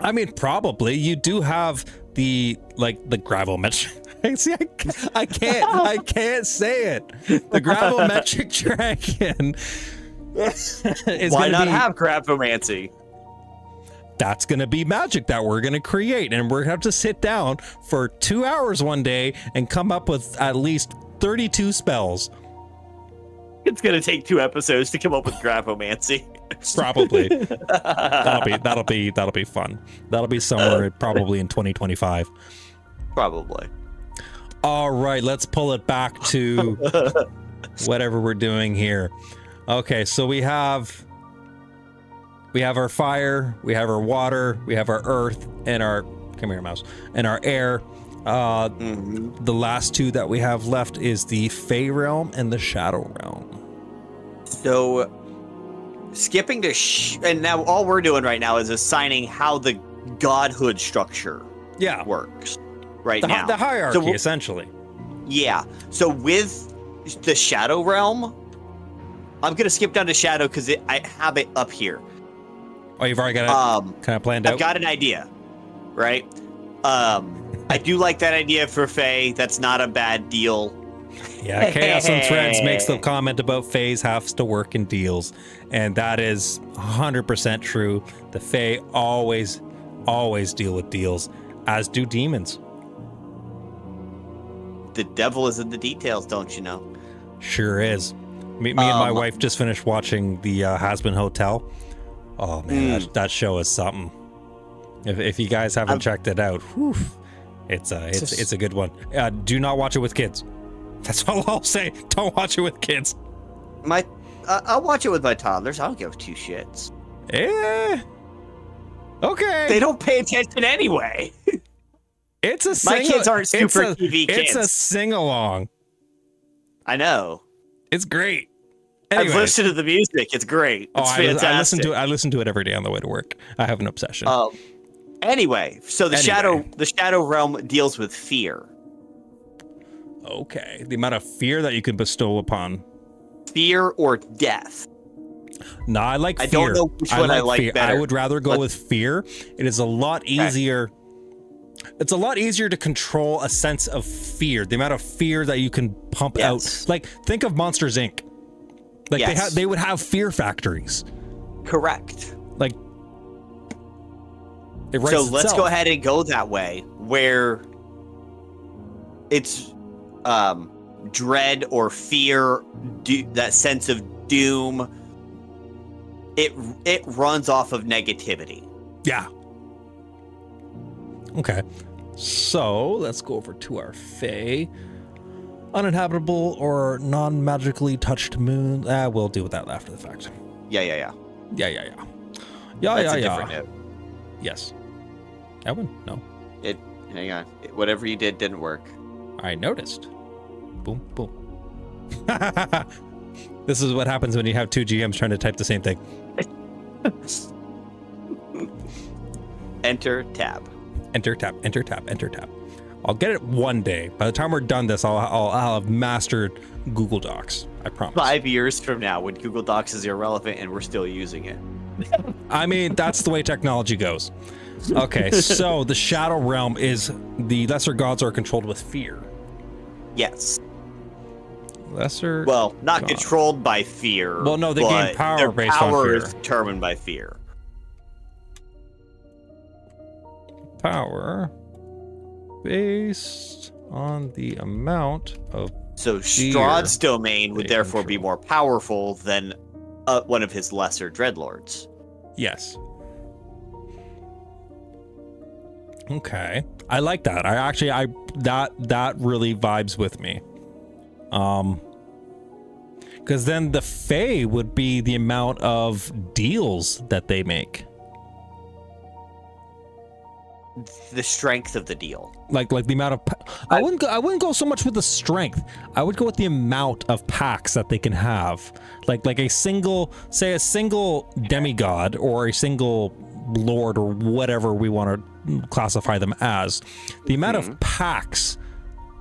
I mean, probably. You do have the gravimetric. See, I can't say it. The gravimetric dragon is Why not be, have gravimancy? That's gonna be magic that we're gonna create, and we're gonna have to sit down for 2 hours one day and come up with at least 32 spells. It's gonna take 2 episodes to come up with gravimancy. Probably. That'll be fun. That'll be somewhere probably in 2025. Probably. All right, let's pull it back to whatever we're doing here. Okay, so we have our fire, we have our water, we have our earth, and our come here, mouse, and our air. The last two that we have left is the Fey realm and the Shadow realm. So, skipping to and now all we're doing right now is assigning how the godhood structure works now. The hierarchy, So essentially. Yeah. So with the Shadow realm, I'm gonna skip down to Shadow because I have it up here. Oh, you've already got it kind of planned out? I've got an idea, right? I do like that idea for Faye. That's not a bad deal. Yeah, Chaos on Threads makes the comment about Fays has to work in deals, and that is 100% true. The Fae always deal with deals, as do demons. The devil is in the details, don't you know? Sure is. Me and my wife just finished watching the Has-Been Hotel. Oh man, that show is something. If you guys haven't checked it out, whew, it's a good one. Do not watch it with kids. That's all I'll say. Don't watch it with kids. I'll watch it with my toddlers. I don't give 2 shits. Okay. They don't pay attention anyway. It's a My kids aren't super TV It's a kids. sing-along. I know. It's great. Anyways. I've listened to the music. It's great. It's fantastic. I listen to it every day on the way to work. I have an obsession. Anyway, so the shadow realm deals with fear. Okay. The amount of fear that you can bestow upon. Fear or death. No, I like fear. I don't know which one I like fear. better. I would rather go with fear. It is a lot easier. It's a lot easier to control a sense of fear. The amount of fear that you can pump out. Like, think of Monsters, Inc. Like, they would have fear factories. Correct. Like, so let's go ahead and go that way, where it's dread or fear, that sense of doom. It runs off of negativity. Yeah. Okay. So let's go over to our Fae. Uninhabitable or non-magically touched moon. We'll deal with that after the fact. Yeah. That's a different note. Yes. That one? No. Hang on. Whatever you did didn't work. I noticed. Boom, boom. This is what happens when you have two GMs trying to type the same thing. Enter tab. Enter tab. Enter tab. Enter tab. I'll get it one day. By the time we're done this, I'll have mastered Google Docs. I promise. 5 years from now, when Google Docs is irrelevant and we're still using it. I mean, that's the way technology goes. Okay, so the Shadow Realm is the lesser gods are controlled with fear. Yes. Lesser. Well, not controlled by fear. Well, no, they gain power their based on power fear. is determined by fear. Power based on the amount of. So Strahd's domain would therefore be more powerful than one of his lesser dreadlords. Yes. Okay, I like that. That really vibes with me. Because then the Fae would be the amount of deals that they make. The strength of the deal. Like the amount of I wouldn't go so much with the strength. I would go with the amount of packs that they can have. Like a single demigod or a single lord or whatever we want to classify them as. The amount of packs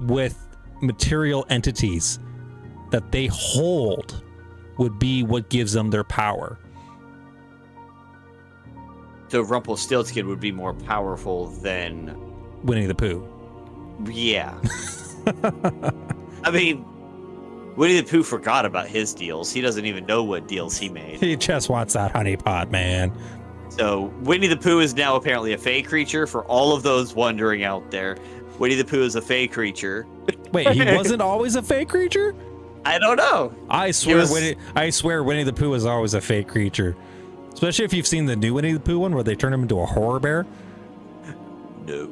with material entities that they hold would be what gives them their power. So Rumpelstiltskin would be more powerful than Winnie the Pooh. Yeah. I mean, Winnie the Pooh forgot about his deals. He doesn't even know what deals he made. He just wants that honey pot, man. So Winnie the Pooh is now apparently a Fae creature. For all of those wondering out there, Winnie the Pooh is a Fae creature. Wait, he wasn't always a Fae creature? I don't know. I swear Winnie the Pooh was always a Fae creature. Especially if you've seen the new Winnie the Pooh one where they turn him into a horror bear. No.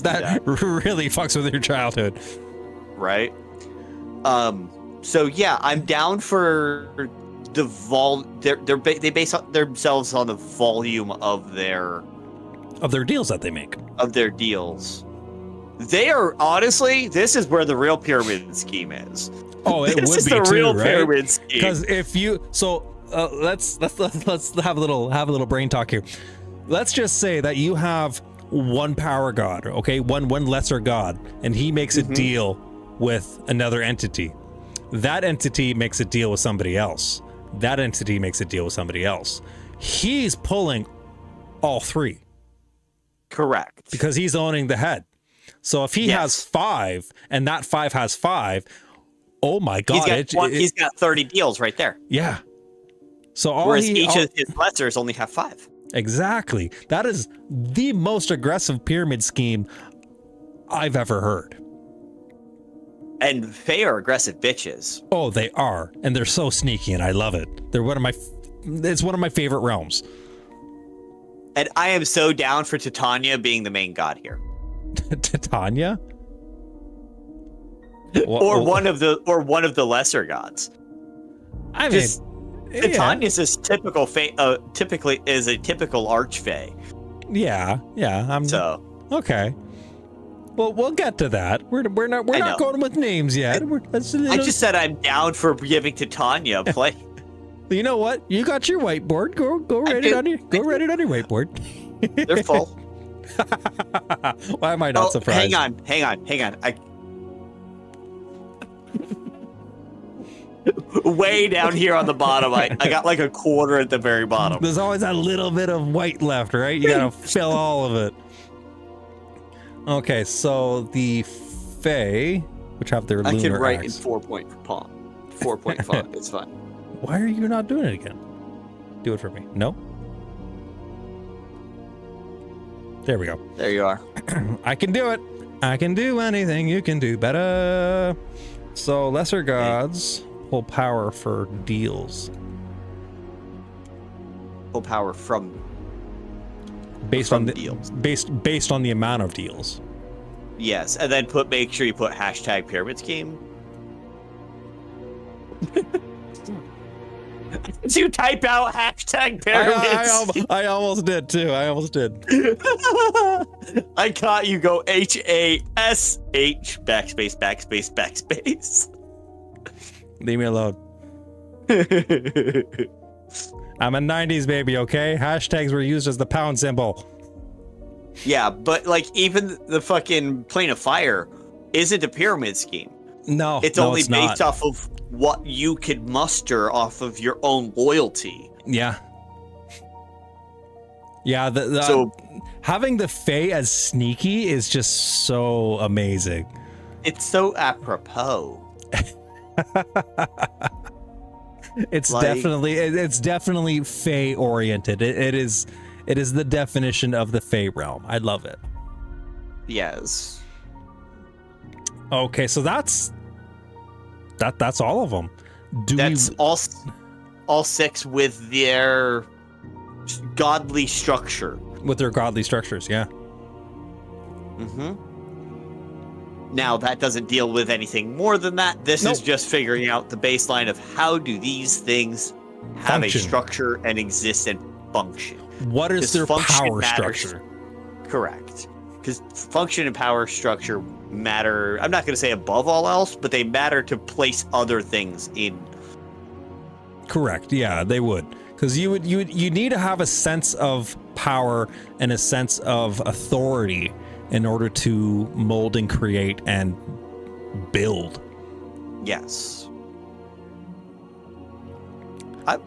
that really fucks with your childhood. Right? So yeah, I'm down for the they base themselves on the volume of their deals that they make. Of their deals. They are honestly, this is where the real pyramid scheme is. Oh, it this would is be the too, real right? pyramid scheme. Because if you let's have a little brain talk here. Let's just say that you have one power god, okay, one lesser god, and he makes a deal with another entity. That entity makes a deal with somebody else. That entity makes a deal with somebody else. He's pulling all three. Correct. Because he's owning the head. So if he has 5 and that 5 has 5, oh my god, he's got 30 deals right there. Yeah. So whereas each of his lessers only have 5. Exactly. That is the most aggressive pyramid scheme I've ever heard. And Fae are aggressive bitches. Oh, they are, and they're so sneaky, and I love it. It's one of my favorite realms. And I am so down for Titania being the main god here. Titania? Or one of the lesser gods. I mean, Titania's is typically is a typical archfey. Yeah. I'm So okay. Well, we'll get to that. We're not going with names yet. I just said I'm down for giving Titania a play. You know what? You got your whiteboard. Go write it on your whiteboard. They're full. Why am I not surprised? Hang on. Way down here on the bottom, I got like a quarter at the very bottom. There's always a little bit of white left, right? You gotta fill all of it. Okay, so the Fae, which have their lunar I can write axe. in 4-point font. 4-point font. It's fine. Why are you not doing it again? Do it for me. No? There we go. There you are. I can do it. I can do anything. You can do better. So lesser gods pull power for deals. Full power from Based on the deals. Based on the amount of deals. Yes, and then make sure you put hashtag pyramid scheme. Did you type out hashtag pyramid scheme? I almost did too. I almost did. I caught you go HASH backspace. Leave me alone. I'm a 90s baby, okay? Hashtags were used as the pound symbol. Yeah, but like even the fucking plane of fire isn't a pyramid scheme. No, it's only based off of what you could muster off of your own loyalty. Yeah. Yeah, so having the Fae as sneaky is just so amazing. It's so apropos. It's definitely Fae oriented. It is the definition of the Fae realm. I love it. Yes. Okay, so that's all of them. That's all 6 with their godly structure. With their godly structures, yeah. Mm-hmm. Now, that doesn't deal with anything more than that. This is just figuring out the baseline of how do these things have a structure and exist and function. What is their power structure? Correct. Because function and power structure matter, I'm not going to say above all else, but they matter to place other things in. Correct. Yeah, they would. Because you need to have a sense of power and a sense of authority in order to mold and create and build. Yes. I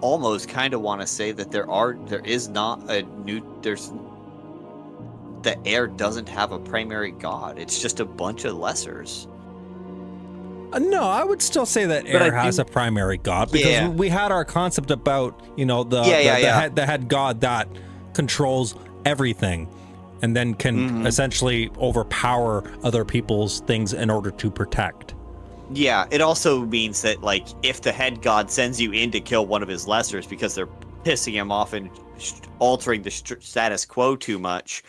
almost kind of want to say that the air doesn't have a primary god. It's just a bunch of lessers. No, I would still say that air has a primary god, because we had our concept about, the head god that controls everything and then can essentially overpower other people's things in order to protect. Yeah, it also means that, like, if the head god sends you in to kill one of his lessers because they're pissing him off and altering the status quo too much,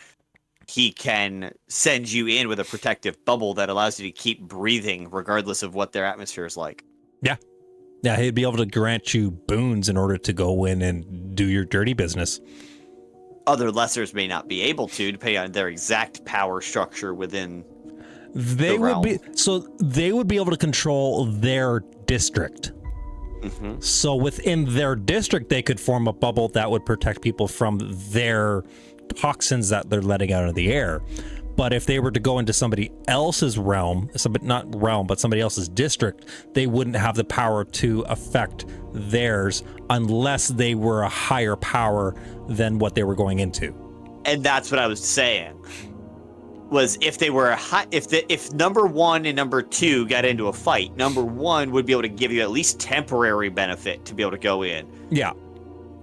he can send you in with a protective bubble that allows you to keep breathing regardless of what their atmosphere is like. Yeah. Yeah, he'd be able to grant you boons in order to go in and do your dirty business. Other lessers may not be able to, depending on their exact power structure within they would be able to control their district. Mm-hmm. So within their district, they could form a bubble that would protect people from their toxins that they're letting out of the air. But if they were to go into somebody else's realm, but somebody else's district, they wouldn't have the power to affect theirs unless they were a higher power than what they were going into. And that's what I was saying. Was if they were if number 1 and number 2 got into a fight, number 1 would be able to give you at least temporary benefit to be able to go in. Yeah.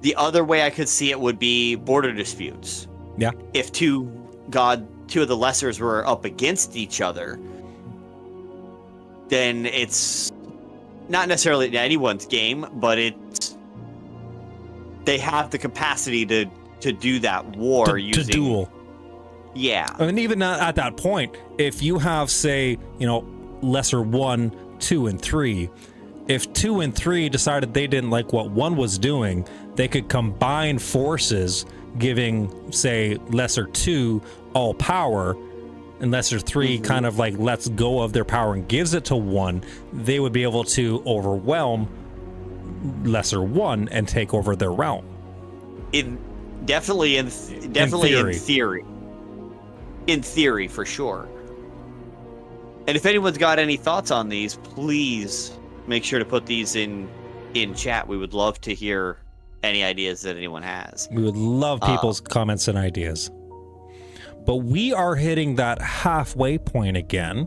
The other way I could see it would be border disputes. Yeah. If two of the lessers were up against each other, then it's not necessarily anyone's game, but they have the capacity to do that war using to duel. Yeah. I mean, even at that point, if you have, say, lesser 1, 2, and 3, if 2 and 3 decided they didn't like what 1 was doing, they could combine forces, giving, say, lesser 2 all power, and lesser 3 kind of like lets go of their power and gives it to 1. They would be able to overwhelm lesser 1 and take over their realm. Definitely in theory. In theory, for sure. And if anyone's got any thoughts on these, please make sure to put these in chat. We would love to hear any ideas that anyone has. We would love people's comments and ideas. But we are hitting that halfway point again,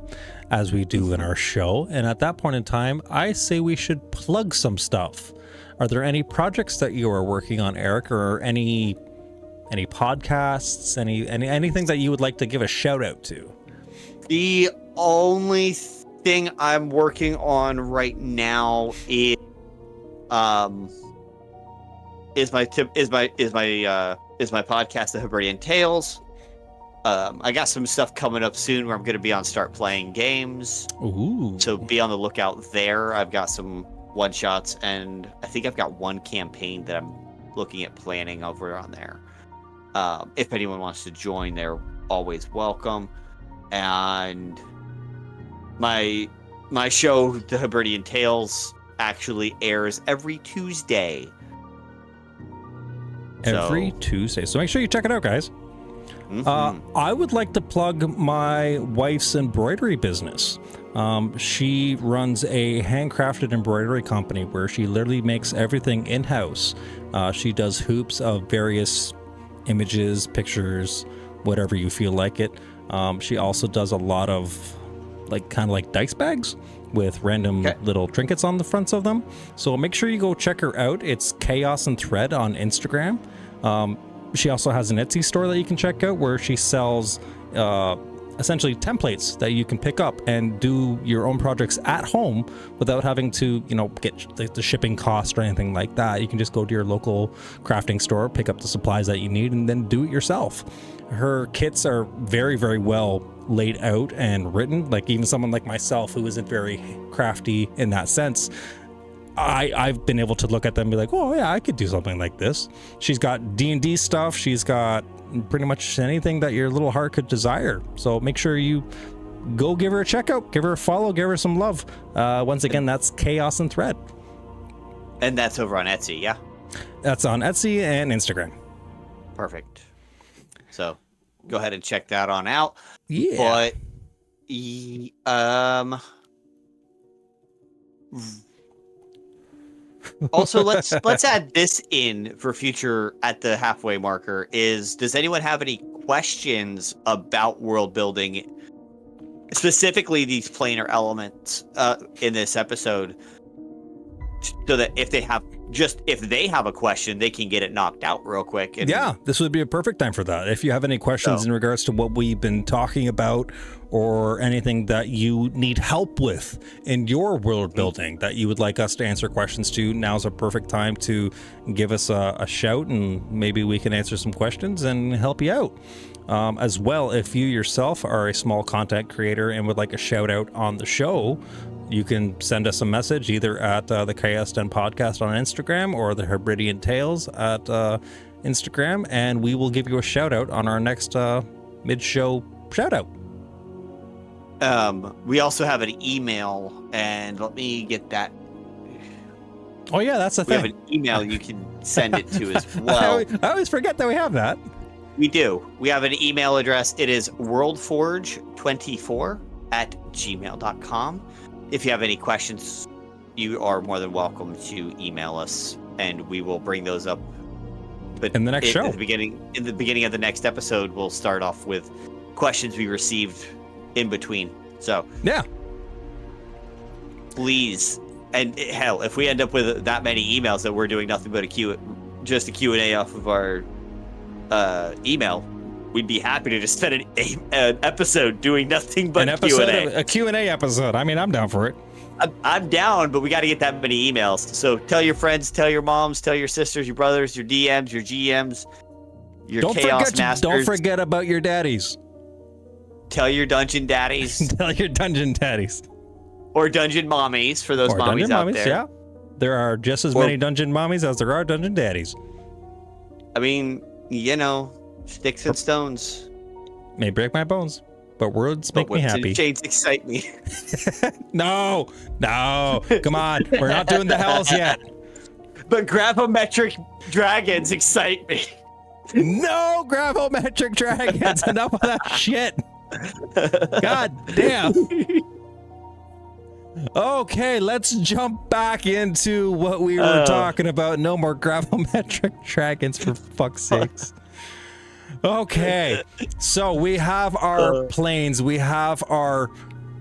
as we do in our show. And at that point in time, I say we should plug some stuff. Are there any projects that you are working on, Eric, or any podcasts, anything that you would like to give a shout out to? The only thing I'm working on right now is my podcast, The Hebridean Tales. I got some stuff coming up soon where I'm going to be on Start Playing Games. Ooh. So be on the lookout there. I've got some one-shots, and I think I've got one campaign that I'm looking at planning over on there. If anyone wants to join, they're always welcome. And my show, The Hebridean Tales, actually airs every Tuesday. Every Tuesday. So make sure you check it out, guys. I would like to plug my wife's embroidery business. She runs a handcrafted embroidery company where she literally makes everything in-house. She does hoops of various images, pictures, whatever you feel like it. She also does a lot of kind of like dice bags with random little trinkets on the fronts of them. So make sure you go check her out. It's Chaos and Thread on Instagram. She also has an Etsy store that you can check out where she sells essentially templates that you can pick up and do your own projects at home without having to, get the shipping cost or anything like that. You can just go to your local crafting store, pick up the supplies that you need, and then do it yourself. Her kits are very, very well laid out and written. Like even someone like myself who isn't very crafty in that sense, I've been able to look at them and be like, oh yeah, I could do something like this. She's got D&D stuff. She's got pretty much anything that your little heart could desire. So make sure you go give her a check out, give her a follow, give her some love. Once again, that's Chaos and Thread. And that's over on Etsy, yeah? That's on Etsy and Instagram. Perfect. So go ahead and check that on out. Yeah. But also, let's add this in for future at the halfway marker. Does anyone have any questions about world building, specifically these planar elements in this episode, so that if they have a question, they can get it knocked out real quick? Yeah, this would be a perfect time for that. If you have any questions in regards to what we've been talking about, or anything that you need help with in your world building that you would like us to answer questions to, now's a perfect time to give us a shout, and maybe we can answer some questions and help you out. As well, if you yourself are a small content creator and would like a shout out on the show, you can send us a message either at the Chaos Den Podcast on Instagram or the Hebridean Tales at Instagram, and we will give you a shout out on our next mid-show shout out. We also have an email, and let me get that. Oh yeah, that's the thing. We have an email you can send it to as well. I always forget that we have that. We do. We have an email address. It is worldforge24@gmail.com. If you have any questions, you are more than welcome to email us, and we will bring those up. But in the next show, in the beginning of the next episode, we'll start off with questions we received in between. So yeah, please, and hell, if we end up with that many emails that we're doing nothing but just a Q&A off of our email, we'd be happy to just spend an episode doing nothing but Q&A. A Q&A episode. I mean, I'm down for it. I'm down, but we got to get that many emails. So tell your friends, tell your moms, tell your sisters, your brothers, your DMs, your GMs, your Chaos Masters. Don't forget about your daddies. Tell your dungeon daddies. Tell your dungeon daddies. Or dungeon mommies for those or mommies dungeon out mommies, there. yeah. There are just as many dungeon mommies as there are dungeon daddies. I mean, sticks and stones. May break my bones, but words make me whips happy. and shades excite me. No, come on. We're not doing the hells yet. But gravimetric dragons excite me. No gravimetric dragons. Enough of that shit. God damn. Okay, let's jump back into what we were talking about. No more gravimetric dragons, for fuck's sakes. Okay, so we have our planes. We have our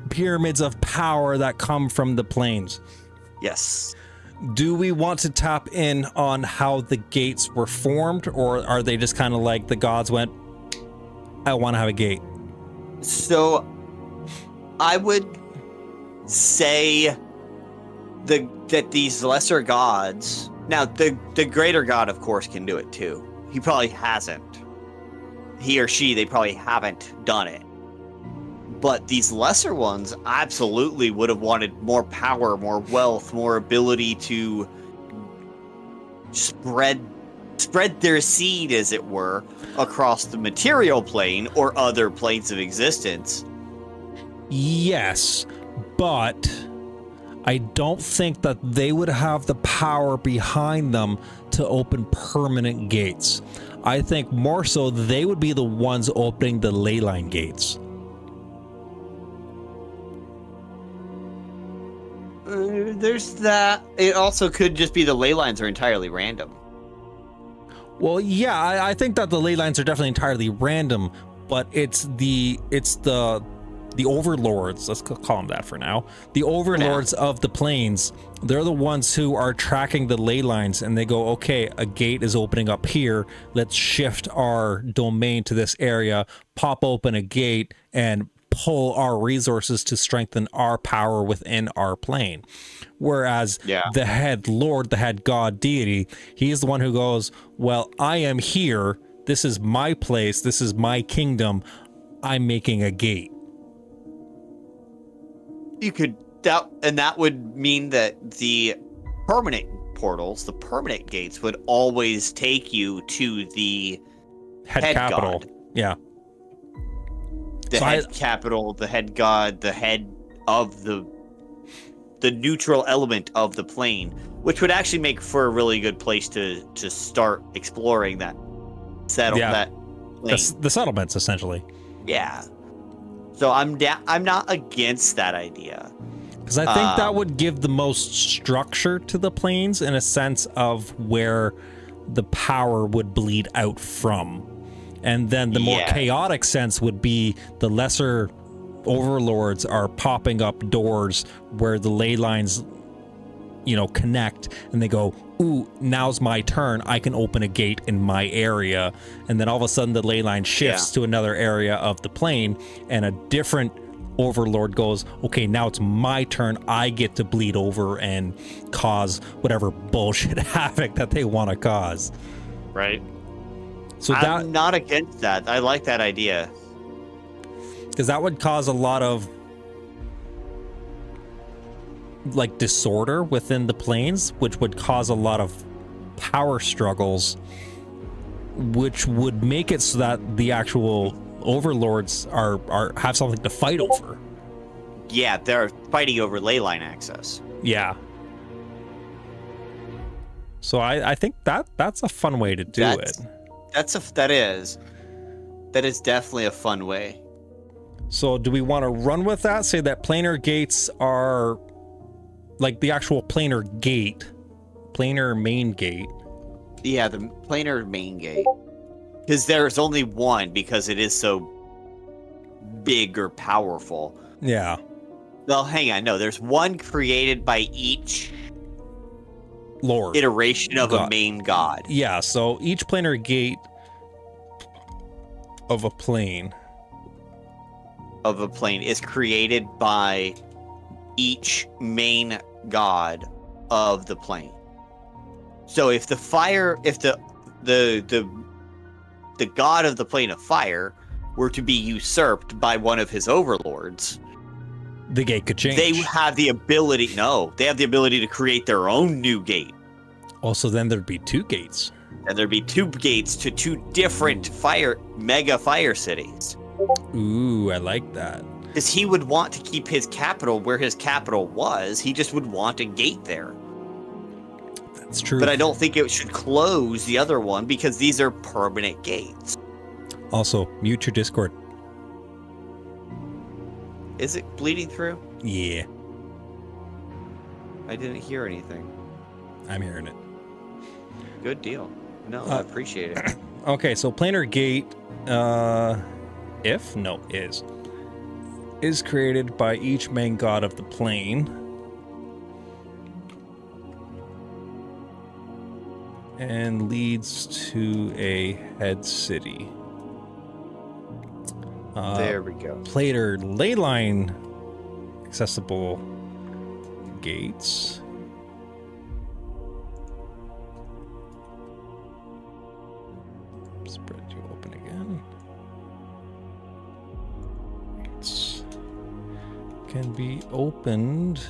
pyramids of power that come from the planes. Yes. Do we want to tap in on how the gates were formed, or are they just kind of like the gods went, I want to have a gate? So I would say that these lesser gods, now the greater god of course can do it too. He probably hasn't. He or she, they probably haven't done it. But these lesser ones absolutely would have wanted more power, more wealth, more ability to spread their seed, as it were, across the material plane or other planes of existence. Yes, but I don't think that they would have the power behind them to open permanent gates. I think more so they would be the ones opening the ley line gates. There's that. It also could just be the ley lines are entirely random. Well, yeah, I think that the ley lines are definitely entirely random, but it's the overlords, let's call them that for now. The overlords of the planes, they're the ones who are tracking the ley lines, and they go, okay, a gate is opening up here. Let's shift our domain to this area, pop open a gate, and pull our resources to strengthen our power within our plane. Whereas the head lord, the head god deity, he's the one who goes, well, I am here. This is my place. This is my kingdom. I'm making a gate. You could that would mean that the permanent portals, the permanent gates, would always take you to the head capital. God. Yeah. The head capital, the head god, the head of the neutral element of the plane, which would actually make for a really good place to start exploring that that plane. The settlements, essentially. Yeah. So I'm not against that idea. Because I think that would give the most structure to the planes in a sense of where the power would bleed out from. And then the more chaotic sense would be the lesser overlords are popping up doors where the ley lines, connect, and they go, ooh, now's my turn. I can open a gate in my area. And then all of a sudden the ley line shifts to another area of the plane, and a different overlord goes, okay, now it's my turn. I get to bleed over and cause whatever bullshit havoc that they want to cause. Right. So I'm not against that. I like that idea. Because that would cause a lot of disorder within the planes, which would cause a lot of power struggles, which would make it so that the actual overlords are have something to fight over. Yeah, they're fighting over ley line access. Yeah. So I think that's a fun way to do it. That is definitely a fun way. So do we want to run with that? Say that planar gates are like the actual planar main gate. Yeah, the planar main gate. Because there's only one, because it is so big or powerful. Yeah. Well, hang on. No, there's one created by each lord iteration of a main god. Yeah, so each planar gate of a plane is created by each main god of the plane. So if the god of the plane of fire were to be usurped by one of his overlords, The gate could change. They have the ability. No, they have the ability to create their own new gate. Also, then there'd be 2 gates. And there'd be 2 gates to 2 different mega fire cities. Ooh, I like that. Because he would want to keep his capital where his capital was. He just would want a gate there. That's true. But I don't think it should close the other one because these are permanent gates. Also, mute your Discord. Is it bleeding through? Yeah, I didn't hear anything. I'm hearing it. Good deal. No, I appreciate it. Okay, so planar gate, is created by each main god of the plane. And leads to a head city. There we go. Planar ley line accessible gates. Spread you open again. Gates can be opened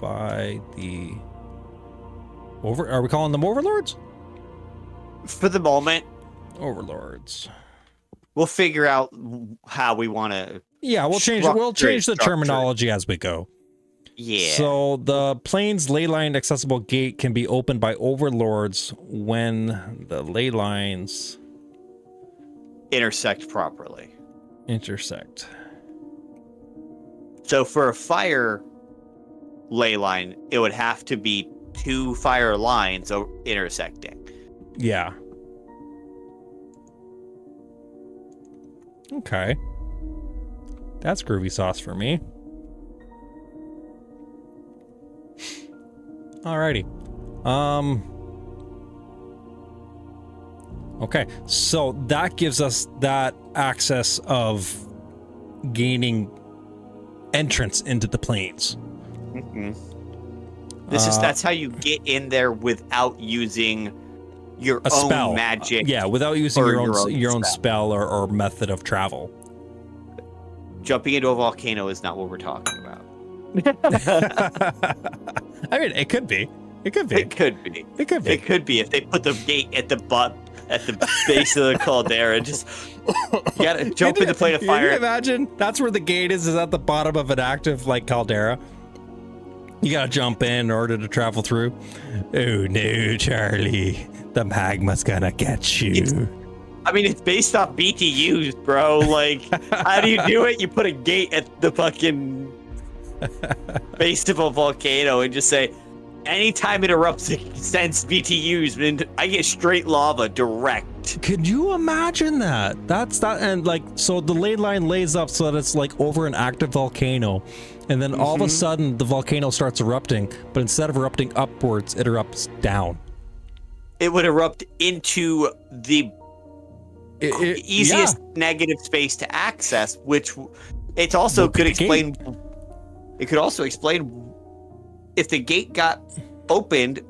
by the Are we calling them overlords? For the moment, Overlords. we'll figure out how we want to. Yeah, we'll change the terminology as we go. Yeah. So the plane's ley line accessible gate can be opened by overlords when the ley lines intersect properly. intersect. So for a fire ley line, it would have to be 2 fire lines intersecting. Yeah. Okay. That's groovy sauce for me. Alrighty. Okay, so that gives us that access of gaining entrance into the planes. Mm-hmm. That's how you get in there without using your A own spell. magic. Yeah, without using or your own spell or method of travel. Jumping into a volcano is not what we're talking about. I mean, it could be. It could be. It could be. It could be. It could be if they put the gate at the base of the caldera. Just you gotta jump in the plane of Can fire. you imagine? That's where the gate is at the bottom of an active like caldera. You gotta jump in order to travel through. Oh no, Charlie. The magma's gonna get you. It's based off BTUs, bro. Like, how do you do it? You put a gate at the fucking base of a volcano and just say, anytime it erupts, it sends BTUs, and I get straight lava direct. Could you imagine that? That's that, and like, so the ley line lays up so that it's like over an active volcano, and then all of a sudden the volcano starts erupting, but instead of erupting upwards, it erupts down. It would erupt into the easiest negative space to access, which it also could explain. It could also explain if the gate got opened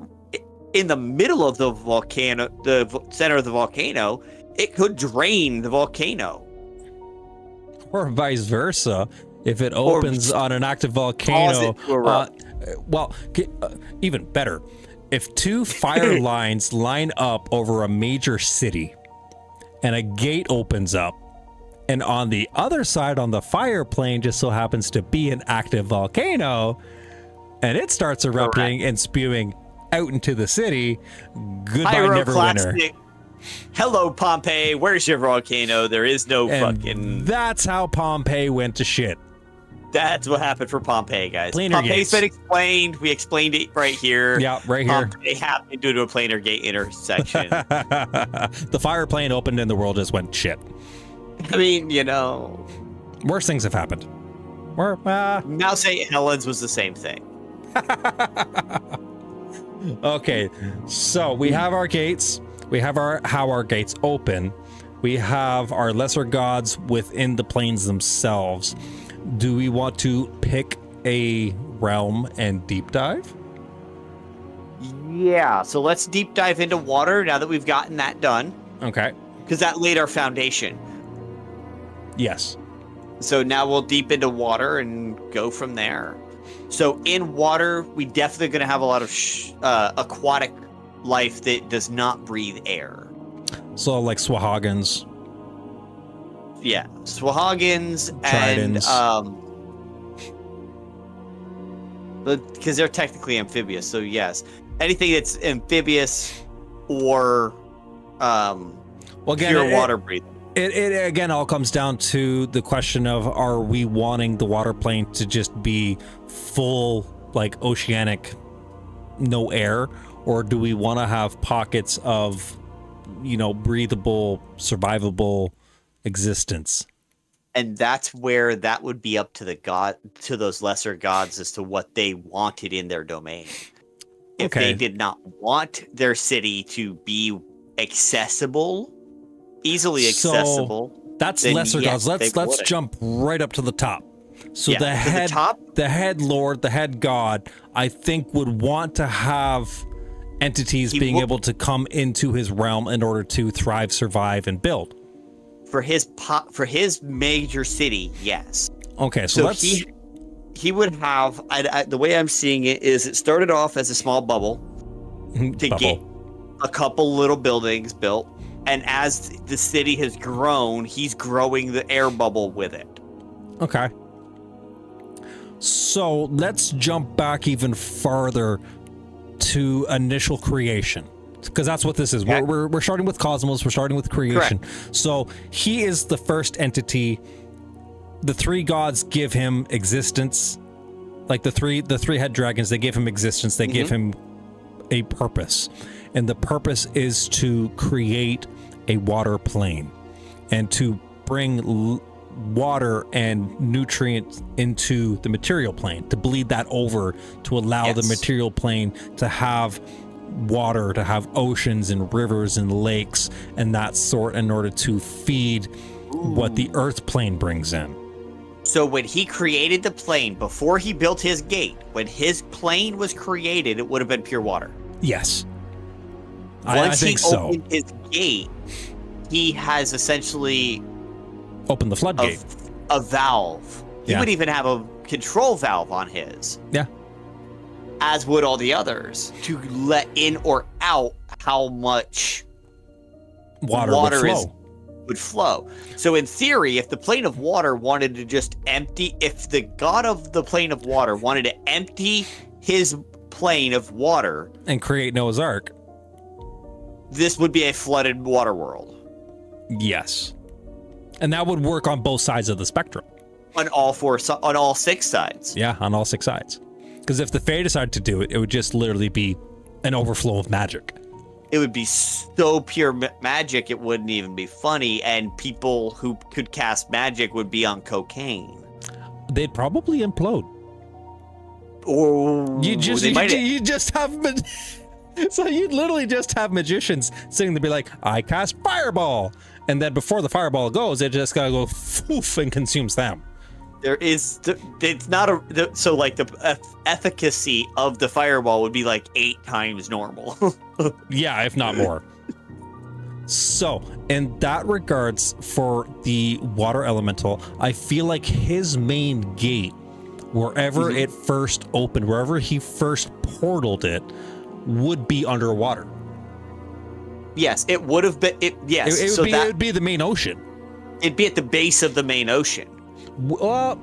in the middle of the volcano, the center of the volcano, it could drain the volcano. Or vice versa. If it opens on an active volcano, even better. If 2 fire lines line up over a major city and a gate opens up, and on the other side on the fire plane just so happens to be an active volcano, and it starts erupting and spewing out into the city, goodbye Neverwinter. Hello, Pompeii. Where's your volcano? There is no fucking... That's how Pompeii went to shit. That's what happened for Pompeii, guys. Planar Pompeii's gates. been explained. We explained it right here. Yeah, right here. Pompeii happened due to a planar gate intersection. The fire plane opened and the world just went shit. Worse things have happened. Now St. Helens was the same thing. Okay, so we have our gates. We have how our gates open. We have our lesser gods within the planes themselves. Do we want to pick a realm and deep dive? Yeah, so let's deep dive into water now that we've gotten that done. Okay. Because that laid our foundation. Yes. So now we'll deep into water and go from there. So in water, we definitely going to have a lot of aquatic life that does not breathe air. So like Swahagans. Yeah, Swahagans Tridents. and because they're technically amphibious. So yes, anything that's amphibious or Well, again, pure water breathing. It again all comes down to the question of, are we wanting the water plane to just be full, like oceanic, no air, or do we want to have pockets of, breathable, survivable existence? And that's where that would be up to to those lesser gods as to what they wanted in their domain. If they did not want their city to be accessible, easily accessible, so that's lesser gods. Let's jump right up to the top. So the head lord, the head god, I think would want to have entities being able to come into his realm in order to thrive, survive, and build. For his major city, yes. Okay, so he would have. The way I'm seeing it is, it started off as a small bubble to get a couple little buildings built, and as the city has grown, he's growing the air bubble with it. Okay. So let's jump back even farther to initial creation, because that's what this is. Okay. We're starting with cosmos. We're starting with creation. Correct. So he is the first entity. The three gods give him existence, like the three head dragons. They give him existence. They give him a purpose, and the purpose is to create a water plane and to bring water and nutrients into the material plane, to bleed that over, to allow the material plane to have water, to have oceans and rivers and lakes and that sort, in order to feed what the earth plane brings in. So when he created the plane, before he built his gate, when his plane was created, it would have been pure water. Yes. Once I think he opened his gate, he has essentially open the floodgate. A valve. He would even have a control valve on his. Yeah. As would all the others, to let in or out how much water would flow. So in theory, if the plane of water wanted to just empty, if the god of the plane of water wanted to empty his plane of water and create Noah's Ark, this would be a flooded water world. Yes. And that would work on both sides of the spectrum. On all 6 sides. Yeah, on all 6 sides. Because if the Fae decided to do it, it would just literally be an overflow of magic. It would be so pure magic, it wouldn't even be funny, and people who could cast magic would be on cocaine. They'd probably implode. Or you just have so you'd literally just have magicians sitting there, be like, I cast fireball. And then before the fireball goes, it just gotta go foof and consumes them. It's not the efficacy of the fireball would be like 8 times normal. Yeah, if not more. So in that regards, for the water elemental, I feel like his main gate, wherever it first opened, wherever he first portaled it, would be underwater. Yes, it would have been. It would be the main ocean. It'd be at the base of the main ocean. Well,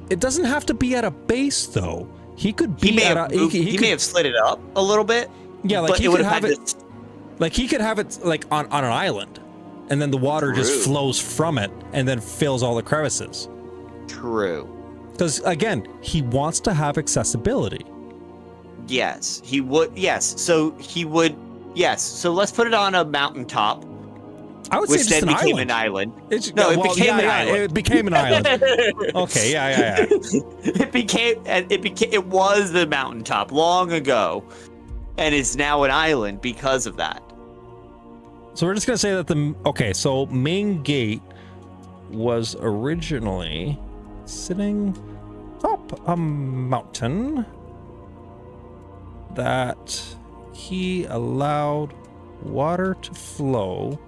it doesn't have to be at a base, though. He could be he may have slid it up a little bit. Yeah, like he could have it. Like he could have it like on an island, and then the water just flows from it and then fills all the crevices. True. Because again, he wants to have accessibility. Yes, he would. Yes, so he would. Yes, so let's put it on a mountaintop. I would say just an island. An island. It became an island. It became an island. Okay, yeah. It was the mountaintop long ago, and is now an island because of that. So we're just gonna say that so main gate was originally sitting up a mountain that he allowed water to flow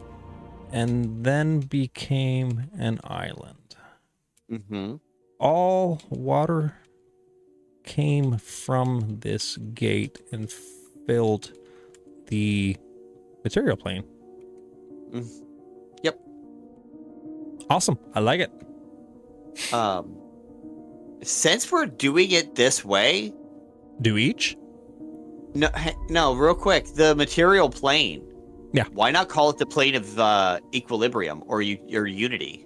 and then became an island. Mm-hmm. All water came from this gate and filled the material plane. Yep. Awesome. I like it. Since we're doing it this way, Do each? no, real quick, the material plane. Yeah. Why not call it the plane of equilibrium or unity?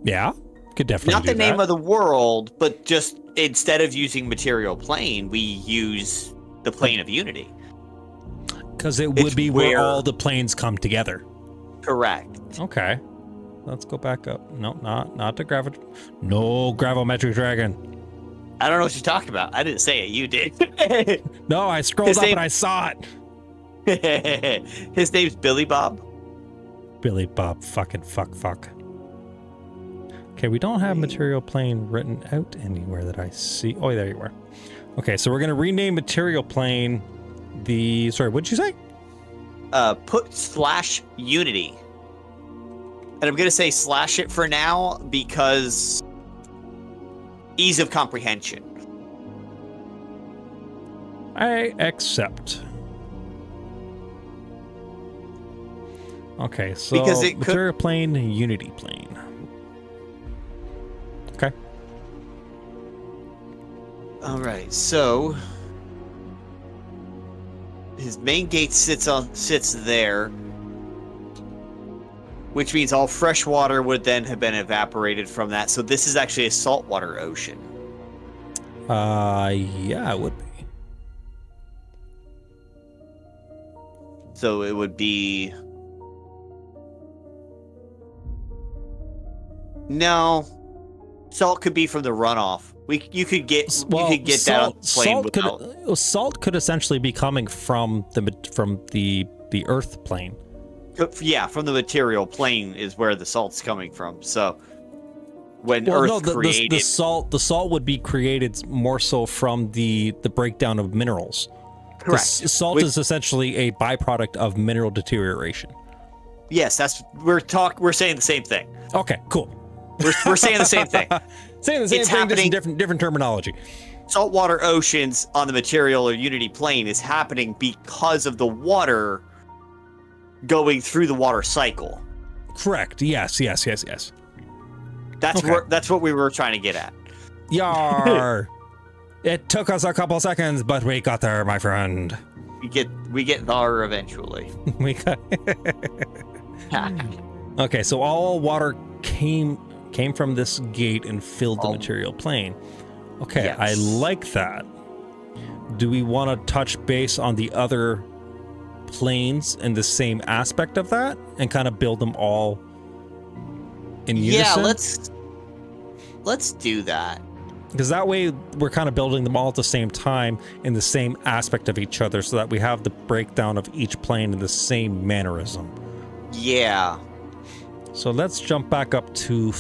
Yeah. Could definitely Not do the name that. of the world, but just instead of using material plane, we use the plane of unity. Because it would It's be where where- all the planes come together. Correct. Okay. Let's go back up. No, not to No gravimetric dragon. I don't know what you're talking about. I didn't say it. You did. No, I scrolled His up name- and I saw it. His name's Billy Bob. Billy Bob, fuck. Okay, we don't have material plane written out anywhere that I see. Oh, there you are. Okay, so we're gonna rename material plane sorry, what'd you say? Put /unity. And I'm going to say slash it for now because ease of comprehension. I accept. Okay, so Because it could- material plane, unity plane. Okay. All right, so his main gate sits there, which means all fresh water would then have been evaporated from that. So this is actually a saltwater ocean. Yeah, it would be. So it would be no. Salt could be from the runoff. You could get that on the plane without. Salt could essentially be coming from the Earth plane. Yeah, from the material plane is where the salt's coming from. So when Earth created the salt would be created more so from the breakdown of minerals. correct. Salt is essentially a byproduct of mineral deterioration. Yes, we're saying the same thing. Okay, cool. We're saying the same thing. Saying the same It's thing, happening- just in different terminology. Saltwater oceans on the material or unity plane is happening because of the water going through the water cycle. Correct. Yes. That's Okay. that's what we were trying to get at. Yar. It took us a couple seconds, but we got there, my friend. We get there eventually. We got. Okay, so all water came from this gate and filled the material plane. Okay, Yes. I like that. Do we want to touch base on the other planes in the same aspect of that and kind of build them all in unison? Yeah, let's do that. Because that way we're kind of building them all at the same time in the same aspect of each other so that we have the breakdown of each plane in the same mannerism. Yeah. So let's jump back up to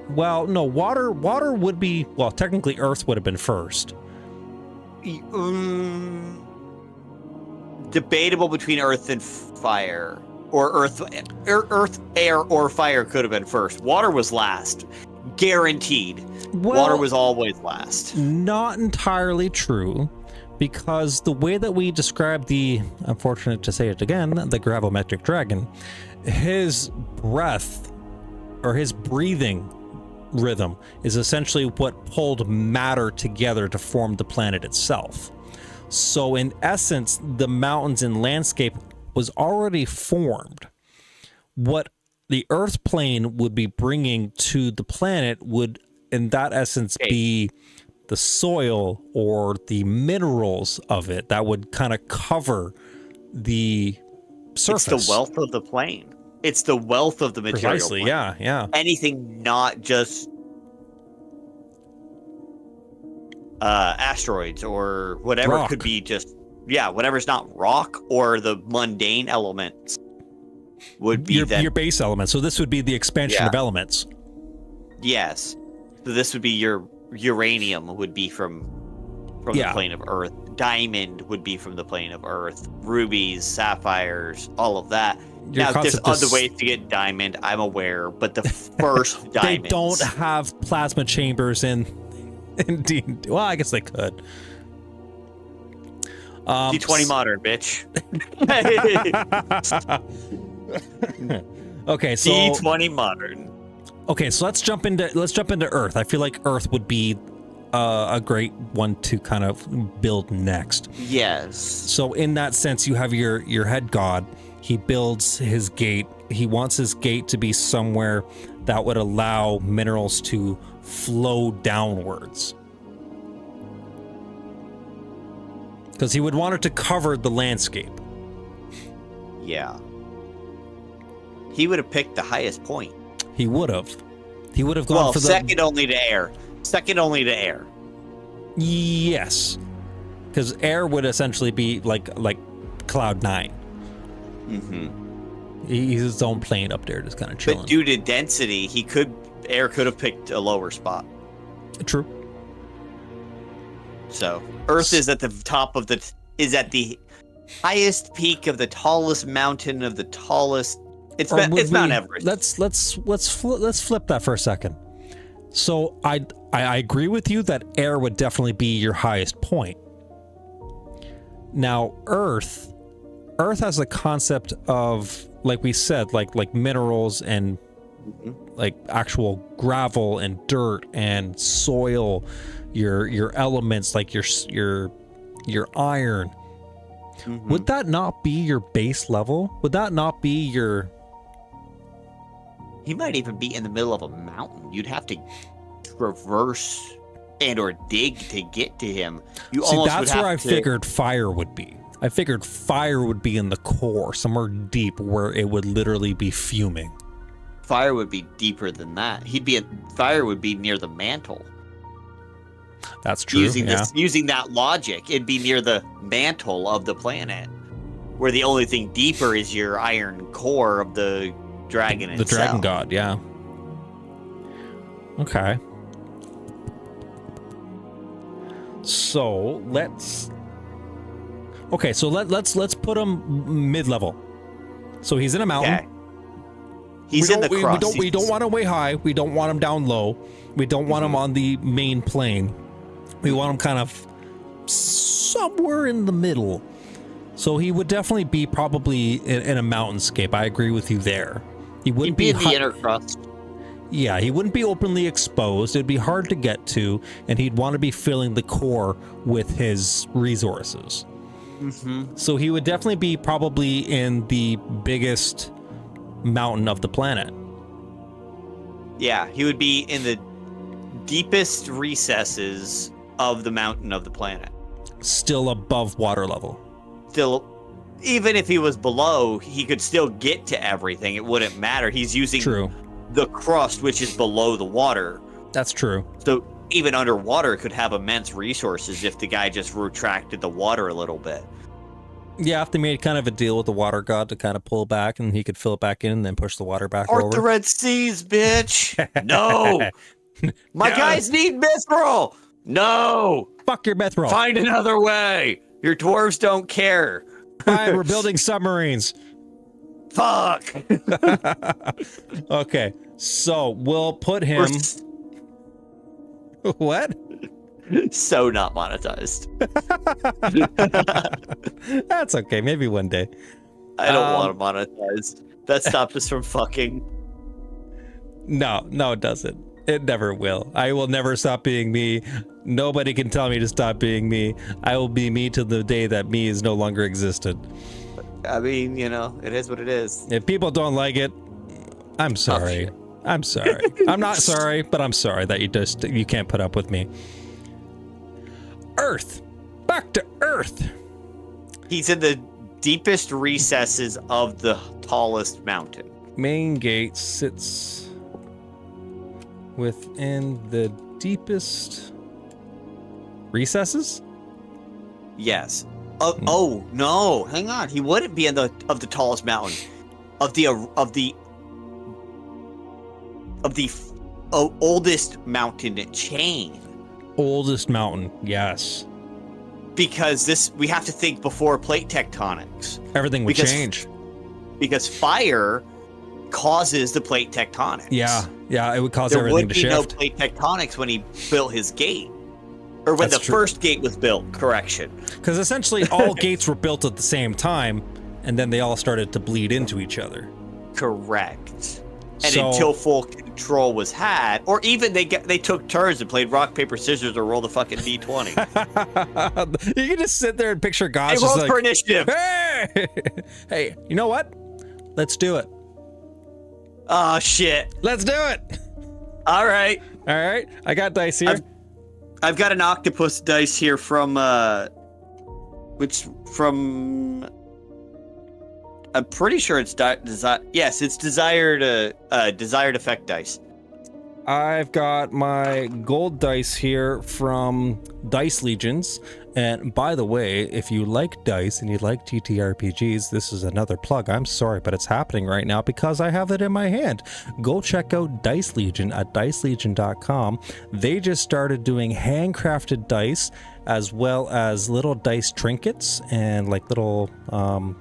water would be, well, technically Earth would have been first. Debatable between earth and fire, or earth, air, or fire could have been first. Water was last, guaranteed. Well, Water was always last. not entirely true, because the way that we describe the, unfortunate to say it again, the gravimetric dragon, his breath or his breathing rhythm is essentially what pulled matter together to form the planet itself. So in essence, the mountains and landscape was already formed. What the Earth plane would be bringing to the planet would, in that essence, be the soil or the minerals of it that would kind of cover the surface. It's the wealth of the plane. It's the wealth of the material Precisely, plane. yeah. Anything not just asteroids or whatever Rock. could be just, whatever's not rock or the mundane elements would be your base element. So this would be the expansion Yeah. of elements. Yes. So this would be your uranium would be from from the plane of Earth. Diamond would be from the plane of Earth. Rubies, sapphires, all of that. Now, there's other ways to get diamond, I'm aware, but the first diamonds... They don't have plasma chambers in D&D. Well, I guess they could. D20 modern, bitch. Okay, so D20 modern. Okay, so let's jump into Earth. I feel like Earth would be a great one to kind of build next. Yes. So in that sense, you have your head god. He builds his gate. He wants his gate to be somewhere that would allow minerals to flow downwards. Because he would want it to cover the landscape. Yeah. He would have picked the highest point. He would have. He would have gone for the... second only to air. Second only to air. Yes. Because air would essentially be like Cloud 9. Mm-hmm. He's his own plane up there, just kind of chilling. But due to density, air could have picked a lower spot. True. So Earth is at the top of at the highest peak of the tallest mountain of the tallest. It's Mount Everest. Let's flip that for a second. So I agree with you that air would definitely be your highest point. Now Earth has a concept of, like we said, like minerals and like actual gravel and dirt and soil, your elements, like your iron. Mm-hmm. Would that not be your base level? Would that not be your... He might even be in the middle of a mountain. You'd have to traverse and or dig to get to him. That's where I figured fire would be. I figured fire would be in the core, somewhere deep where it would literally be fuming. Fire would be deeper than that. Fire would be near the mantle. That's true. Using that logic, it'd be near the mantle of the planet, where the only thing deeper is your iron core of the dragon itself. The dragon god, yeah. Okay. So let's put him mid-level. So he's in a mountain. Okay. He's in the crust. We don't want him way high. We don't want him down low. We don't want him on the main plane. We want him kind of somewhere in the middle. So he would definitely be probably in a mountainscape. I agree with you there. He wouldn't be in the inner crust. Yeah, he wouldn't be openly exposed. It'd be hard to get to, and he'd want to be filling the core with his resources. Mm-hmm. So he would definitely be probably in the biggest mountain of the planet. Yeah, he would be in the deepest recesses of the mountain of the planet. Still above water level. Still, even if he was below, he could still get to everything. It wouldn't matter. He's using the crust, which is below the water. That's true. So even underwater, it could have immense resources if the guy just retracted the water a little bit. Yeah, if they made kind of a deal with the water god to kind of pull back and he could fill it back in and then push the water back over. The Red Seas, bitch! No! My guys need mithril! No! Fuck your mithril. Find another way! Your dwarves don't care. Fine, we're building submarines. Fuck! Okay, so we'll put him... What? So not monetized. That's okay. Maybe one day. I don't want to monetize. That stopped us from fucking. No, it doesn't. It never will. I will never stop being me. Nobody can tell me to stop being me. I will be me till the day that me is no longer existent. I mean, it is what it is. If people don't like it, I'm sorry. I'm sorry. I'm not sorry, but I'm sorry that you can't put up with me. Earth. Back to Earth. He's in the deepest recesses of the tallest mountain. Main gate sits within the deepest recesses? Yes. Oh no, hang on. He wouldn't be of the tallest mountain. Of the oldest mountain chain. Oldest mountain, yes. because we have to think before plate tectonics. Everything would change. Because fire causes the plate tectonics. Yeah, it would cause everything to shift. There would be no plate tectonics when he built his gate. Or when the first gate was built, correction. Because essentially all gates were built at the same time, and then they all started to bleed into each other. Correct. And until full control was had, or even they took turns and played rock, paper, scissors, or roll the fucking D20. You can just sit there and picture God just like, for initiative. Hey! Hey, you know what? Let's do it. Oh, shit. Let's do it. All right. I got dice here. I've got an octopus dice here from I'm pretty sure it's it's desired effect dice. I've got my gold dice here from Dice Legions. And by the way, if you like dice and you like TTRPGs, this is another plug. I'm sorry, but it's happening right now because I have it in my hand. Go check out Dice Legion at dicelegion.com. They just started doing handcrafted dice as well as little dice trinkets and like little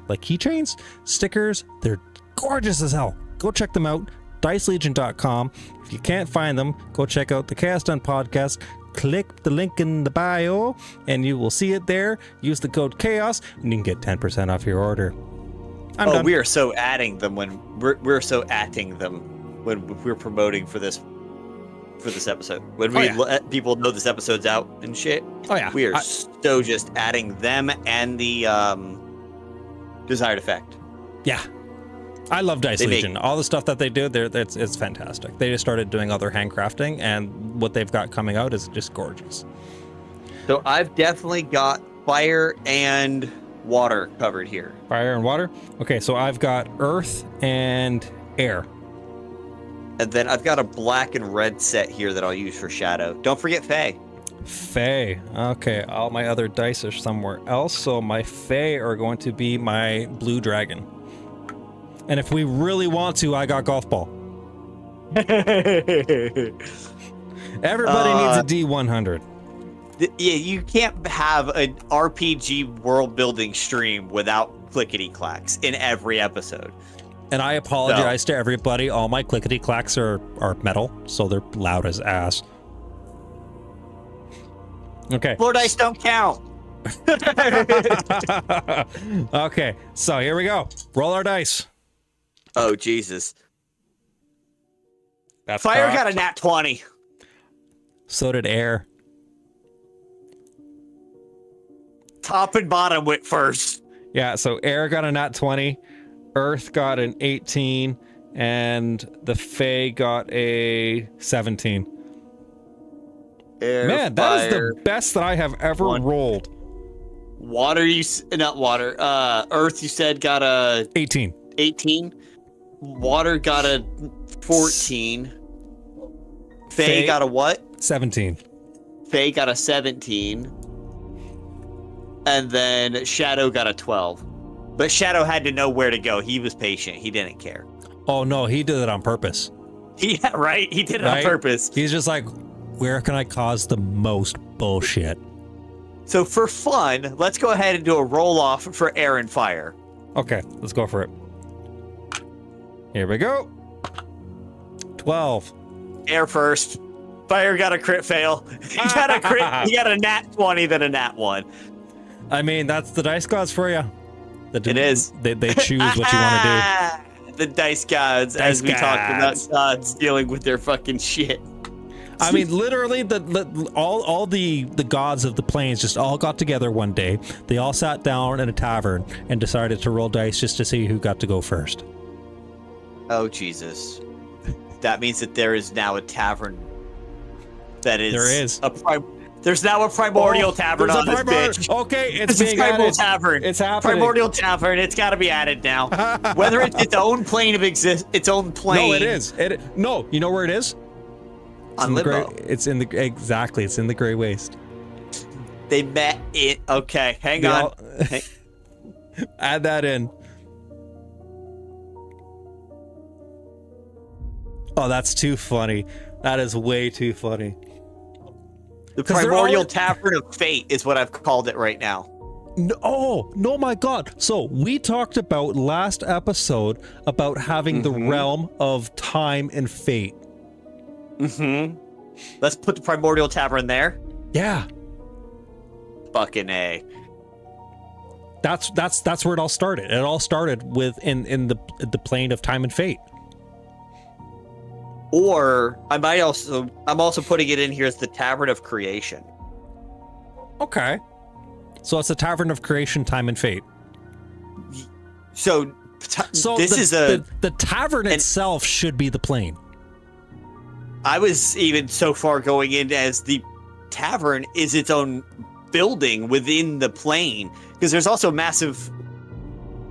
like keychains, stickers. They're gorgeous as hell. Go check them out. dicelegion.com. If you can't find them, go check out the Cast On podcast. Click the link in the bio and you will see it there. Use the code chaos and you can get 10% off your order. I'm done. We are so adding them when we're so atting them when we're promoting for this episode. When we let people know this episode's out and shit. Oh yeah. We are so just adding them and the desired effect. Yeah. I love Dice Legion. All the stuff that they do, it's fantastic. They just started doing other handcrafting, and what they've got coming out is just gorgeous. So I've definitely got fire and water covered here. Fire and water? Okay, so I've got earth and air. And then I've got a black and red set here that I'll use for shadow. Don't forget Fae. Fae. Okay, all my other dice are somewhere else, so my Fae are going to be my blue dragon. And if we really want to, I got golf ball. Everybody needs a D100. Yeah, you can't have an RPG world building stream without clickety clacks in every episode. And I apologize to everybody. All my clickety clacks are metal, so they're loud as ass. Okay. Floor dice don't count. Okay, so here we go. Roll our dice. Oh, Jesus. That's Fire got a nat 20. So did air. Top and bottom went first. Yeah, so air got a nat 20. Earth got an 18. And the Fae got a 17. Air, man, that is the best that I have ever rolled. Water, not water. Earth, you said, got a... 18. 18. Water got a 14. Fae got a what? 17. Fae got a 17. And then Shadow got a 12. But Shadow had to know where to go. He was patient. He didn't care. Oh, no, he did it on purpose. Yeah, right? He did it on purpose. He's just like, where can I cause the most bullshit? So for fun, let's go ahead and do a roll-off for air and fire. Okay, let's go for it. Here we go. 12. Air first. Fire got a crit fail. He got a crit. He got a nat 20, then a nat 1. I mean, that's the dice gods for you. It is. They choose what you want to do. The dice gods, as we talked about gods dealing with their fucking shit. I mean, literally, all the gods of the plains just all got together one day. They all sat down in a tavern and decided to roll dice just to see who got to go first. Oh, Jesus. That means that there is now a tavern that is... There is. There's now a primordial tavern on this bitch. Okay, it's being added. Tavern. It's happening. Primordial tavern. It's got to be added now. Whether it's its own plane of its own plane. No, it is. No, you know where it is? On Limbo. It's in the Grey Waste. They met it. Okay, hang on. Add that in. Oh, that's too funny. That is way too funny. The 'Cause they're Primordial all- Tavern of Fate is what I've called it right now. No, my God. So we talked about last episode about having the realm of time and fate. Mm-hmm. Let's put the Primordial Tavern there. Yeah. Fucking A. That's where it all started. It all started with in the plane of time and fate. Or I'm also putting it in here as the Tavern of Creation. Okay. So it's the Tavern of Creation, Time and Fate. So the tavern itself should be the plane. I was even so far going in as the tavern is its own building within the plane, because there's also a massive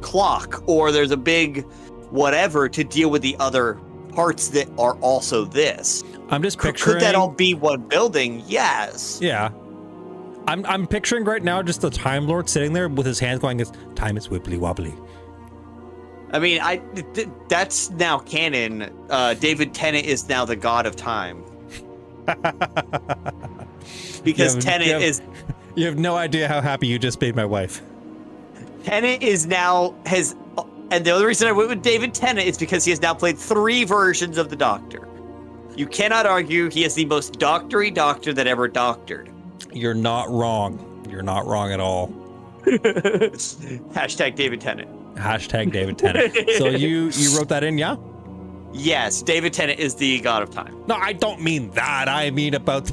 clock, or there's a big whatever to deal with the other parts that are also this. I'm just picturing. Could that all be one building? Yes. Yeah. I'm picturing right now just the Time Lord sitting there with his hands going, time is wibbly wobbly. I mean, that's now canon. David Tennant is now the god of time. Because Tennant is... You have no idea how happy you just made my wife. Tennant is now... And the only reason I went with David Tennant is because he has now played 3 versions of the Doctor. You cannot argue he is the most doctory doctor that ever doctored. You're not wrong. You're not wrong at all. Hashtag David Tennant. Hashtag David Tennant. So you wrote that in, yeah? Yes, David Tennant is the god of time. No, I don't mean that. I mean about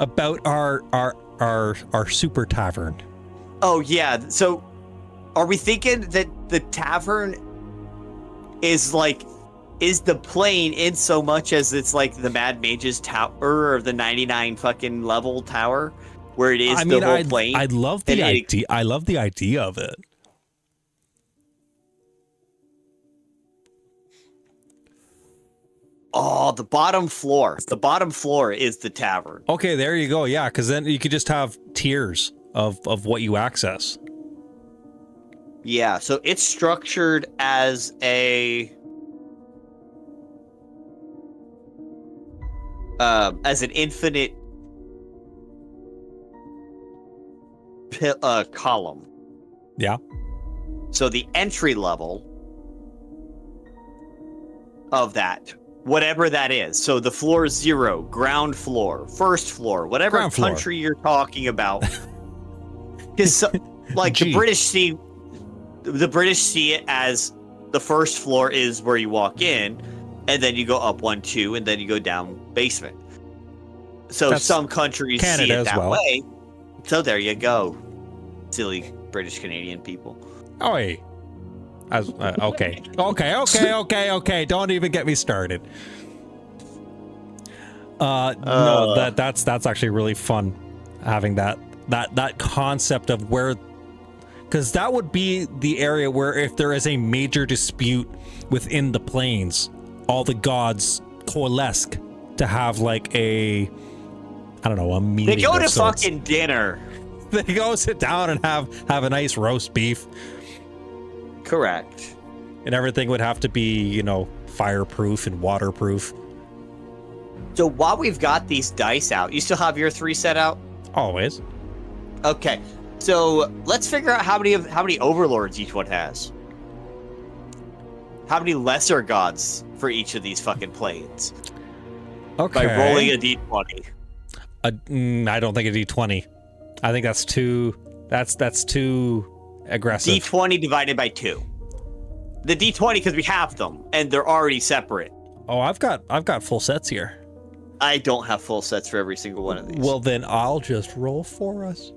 about our super tavern. Oh yeah. So are we thinking that the tavern is the plane in so much as it's like the Mad Mage's tower or the 99 fucking level tower where it is the whole plane? I love the idea. I love the idea of it. Oh, the bottom floor. The bottom floor is the tavern. Okay, there you go. Yeah, because then you could just have tiers of what you access. Yeah, so it's structured as an infinite column. Yeah. So the entry level of that, whatever that is. So the floor 0, ground floor, first floor, whatever country you're talking about. Because the British see it as the first floor is where you walk in, and then you go up 1, 2, and then you go down basement. So that's some countries see it that way. So there you go, silly British Canadian people. Oh, hey. Okay. Don't even get me started. No, that's actually really fun having that concept of where, because that would be the area where if there is a major dispute within the planes, all the gods coalesce to have like a meeting. They go to fucking dinner. They go sit down and have a nice roast beef. Correct. And everything would have to be, fireproof and waterproof. So while we've got these dice out, you still have your 3 set out? Always. Okay. So let's figure out how many overlords each one has. How many lesser gods for each of these fucking planes? Okay. By rolling a d20. I don't think a d20. I think that's too aggressive. D20 divided by 2. The D20 because we have them and they're already separate. Oh, I've got full sets here. I don't have full sets for every single one of these. Well, then I'll just roll for us.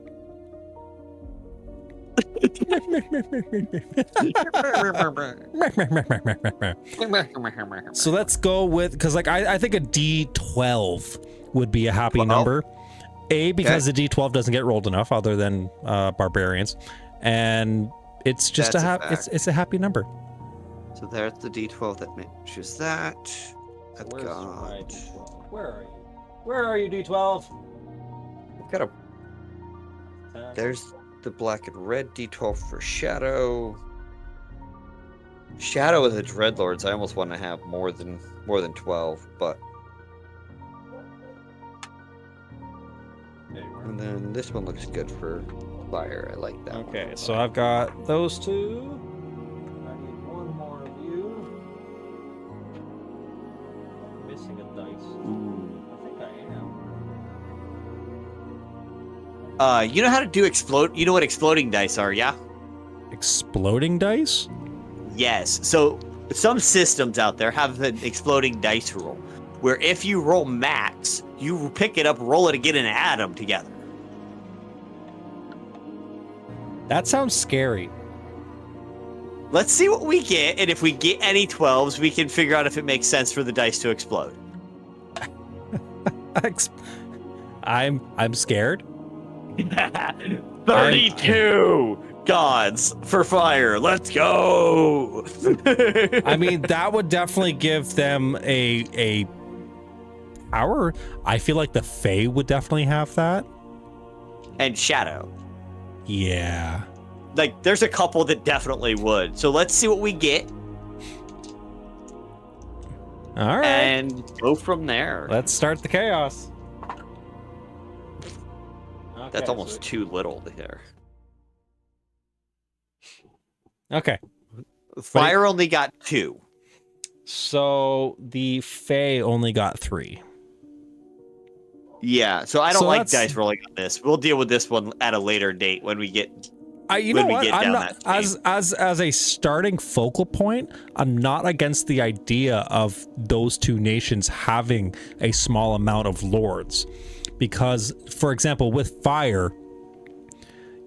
So let's go with, because I think a D12 would be a happy number. Because the D12 doesn't get rolled enough other than barbarians, and it's just it's a happy number. So there's the D12 that matches that. Where are you, D12? There's the black and red D12 for shadow. Shadow of the Dreadlords, I almost want to have more than 12, but... And then this one looks good for fire. I like that. Okay, so I've got those two. I need one more of you. I'm missing a dice. Ooh. I think I am. You know how to do explode? You know what exploding dice are, yeah? Exploding dice? Yes. So some systems out there have an exploding dice rule, where if you roll max, you pick it up, roll it again, and add them together. That sounds scary. Let's see what we get, and if we get any 12s, we can figure out if it makes sense for the dice to explode. I'm scared. 32 gods for fire. Let's go. I mean, that would definitely give them a power. I feel like the Fae would definitely have that. And Shadow. Yeah. Like, there's a couple that definitely would. So let's see what we get. All right. And go from there. Let's start the chaos. That's almost too little there. Okay. Fire only got 2. So the Fae only got 3. Yeah, so I don't like that's... dice rolling on this. We'll deal with this one at a later date when we get. You know what? I'm not as a starting focal point. I'm not against the idea of those two nations having a small amount of lords, because, for example, with fire,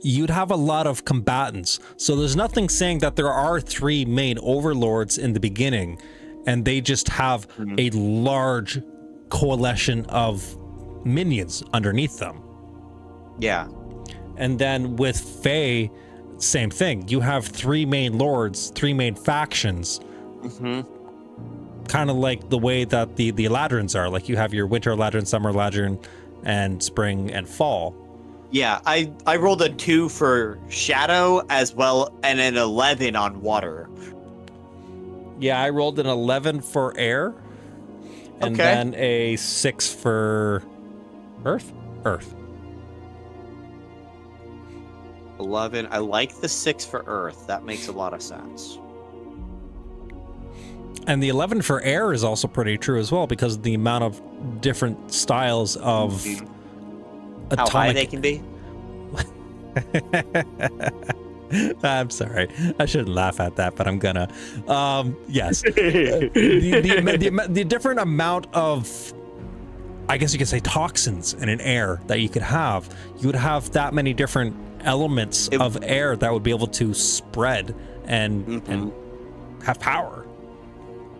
you'd have a lot of combatants. So there's nothing saying that there are 3 main overlords in the beginning, and they just have a large coalition of minions underneath them. Yeah. And then with Fae, same thing. You have 3 main lords, 3 main factions. Kind of like the way that the Eladrins are. Like, you have your Winter Eladrin, Summer Eladrin, and Spring and Fall. Yeah, I rolled a 2 for Shadow as well, and an 11 on Water. Yeah, I rolled an 11 for Air. And then a 6 for Earth? Earth. 11. I like the 6 for Earth. That makes a lot of sense. And the 11 for Air is also pretty true as well, because of the amount of different styles of atomic... How high they can be? I'm sorry. I shouldn't laugh at that, but I'm gonna. Yes. The different amount of, I guess you could say, toxins in an air that you could have. You would have that many different elements of air that would be able to spread and have power.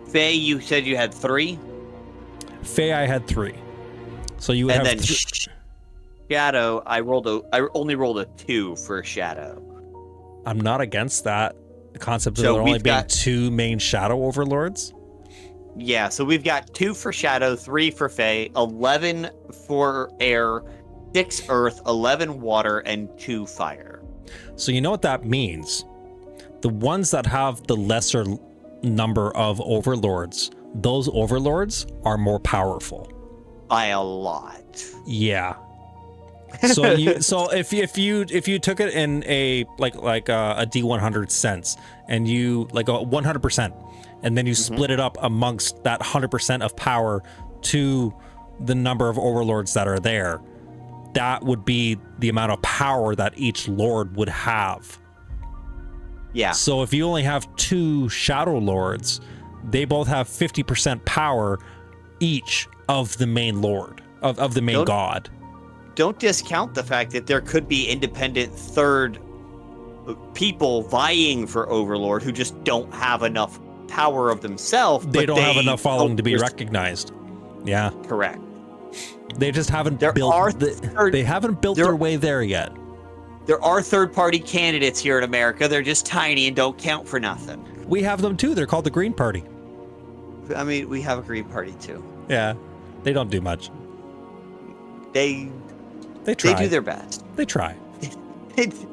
Faye, you said you had 3? Faye, I had 3. So you would have... And then Shadow, I only rolled a 2 for Shadow. I'm not against that. The concept of So there only being got 2 main shadow overlords. Yeah, so we've got 2 for Shadow, 3 for Fae, 11 for Air, 6 Earth, 11 Water, and 2 Fire. So you know what that means? The ones that have the lesser number of overlords, those overlords are more powerful. By a lot. Yeah. So if you took it in a like a D100 sense, and you like a 100%, and then you split it up amongst that 100% of power to the number of overlords that are there, that would be the amount of power that each lord would have. Yeah. So if you only have 2 shadow lords, they both have 50% power each of the main lord of the main god. Don't discount the fact that there could be independent third people vying for Overlord who just don't have enough power of themselves. They don't have enough following to be recognized. Yeah. Correct. They just haven't built their way there yet. There are third-party candidates here in America. They're just tiny and don't count for nothing. We have them too. They're called the Green Party. I mean, we have a Green Party too. Yeah. They don't do much. They try. They do their best. They try.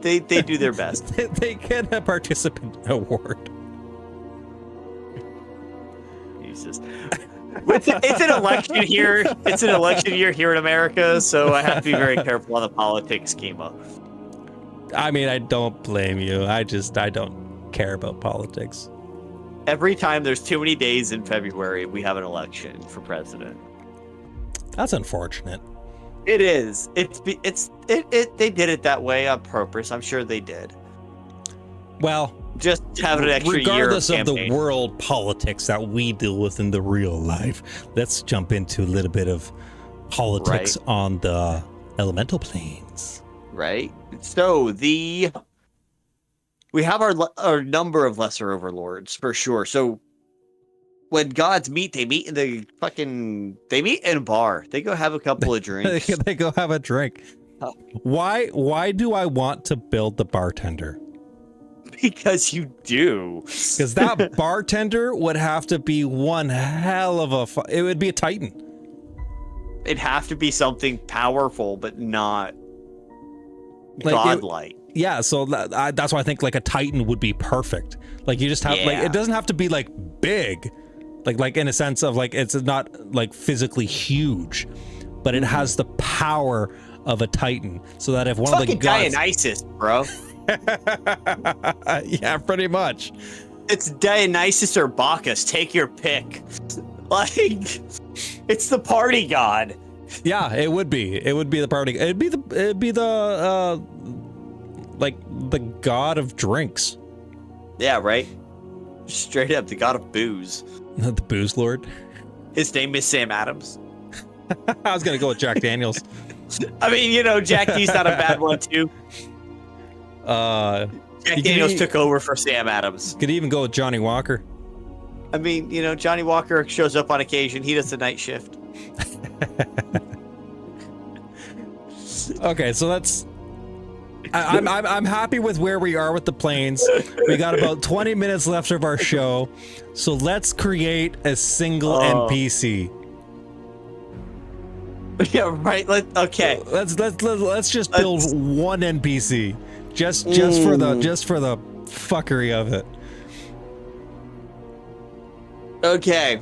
they do their best. They get a participant award. Jesus. It's an election here. It's an election year here in America, so I have to be very careful on the politics schema. I mean, I don't blame you. I don't care about politics. Every time there's too many days in February, we have an election for president. That's unfortunate. It is. They did it that way on purpose. I'm sure they did. Well, just have an extra regardless year of the world politics that we deal with in the real life, let's jump into a little bit of politics on the elemental planes. Right. So we have our number of lesser overlords for sure. So when gods meet, they meet in a bar. They go have a couple of drinks. They go have a drink. Why do I want to build the bartender? Because you do. Because that bartender would have to be one hell of it would be a titan. It'd have to be something powerful, but not godlike. Yeah, so that's why I think like a titan would be perfect. Like you just have like it doesn't have to be like big, like in a sense of like it's not like physically huge, but it has the power of a titan. So that if one of the gods, Dionysus, bro. Yeah, pretty much. It's Dionysus or Bacchus. Take your pick. Like, it's the party god. Yeah, it would be. It would be the party. It'd be the like the god of drinks. Yeah, right. Straight up, the god of booze. The booze lord. His name is Sam Adams. I was gonna go with Jack Daniels. I mean, Jack D's not a bad one too. Jack Daniels took over for Sam Adams. Could even go with Johnny Walker. I mean, Johnny Walker shows up on occasion. He does the night shift. Okay, so I'm happy with where we are with the planes. We got about 20 minutes left of our show, so let's create a single NPC. Yeah, right. Okay. Let's just build one NPC. Just for the fuckery of it. Okay.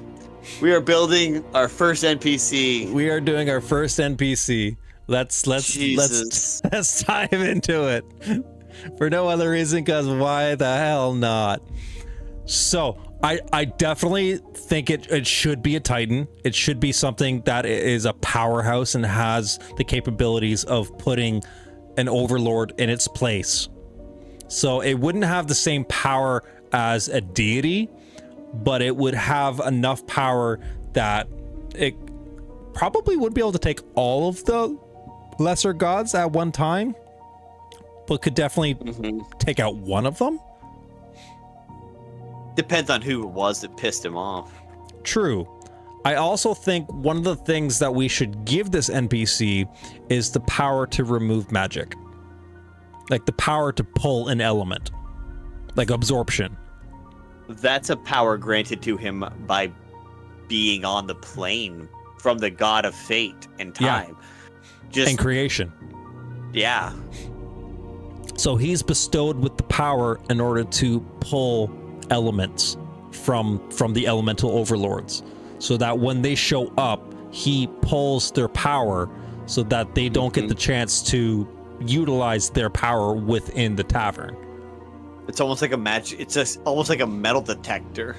We are building our first NPC. We are doing our first NPC. Let's dive into it. For no other reason, because why the hell not? So I definitely think it should be a Titan. It should be something that is a powerhouse and has the capabilities of putting an overlord in its place. So it wouldn't have the same power as a deity, but it would have enough power that it probably would be able to take all of the lesser gods at one time, but could definitely take out one of them. Depends on who it was that pissed him off. True. I also think one of the things that we should give this NPC is the power to remove magic. Like the power to pull an element. Like absorption. That's a power granted to him by being on the plane from the god of fate and time. Yeah. And creation. Yeah. So he's bestowed with the power in order to pull elements from the elemental overlords, so that when they show up, he pulls their power so that they don't get the chance to utilize their power within the tavern. It's almost like almost like a metal detector.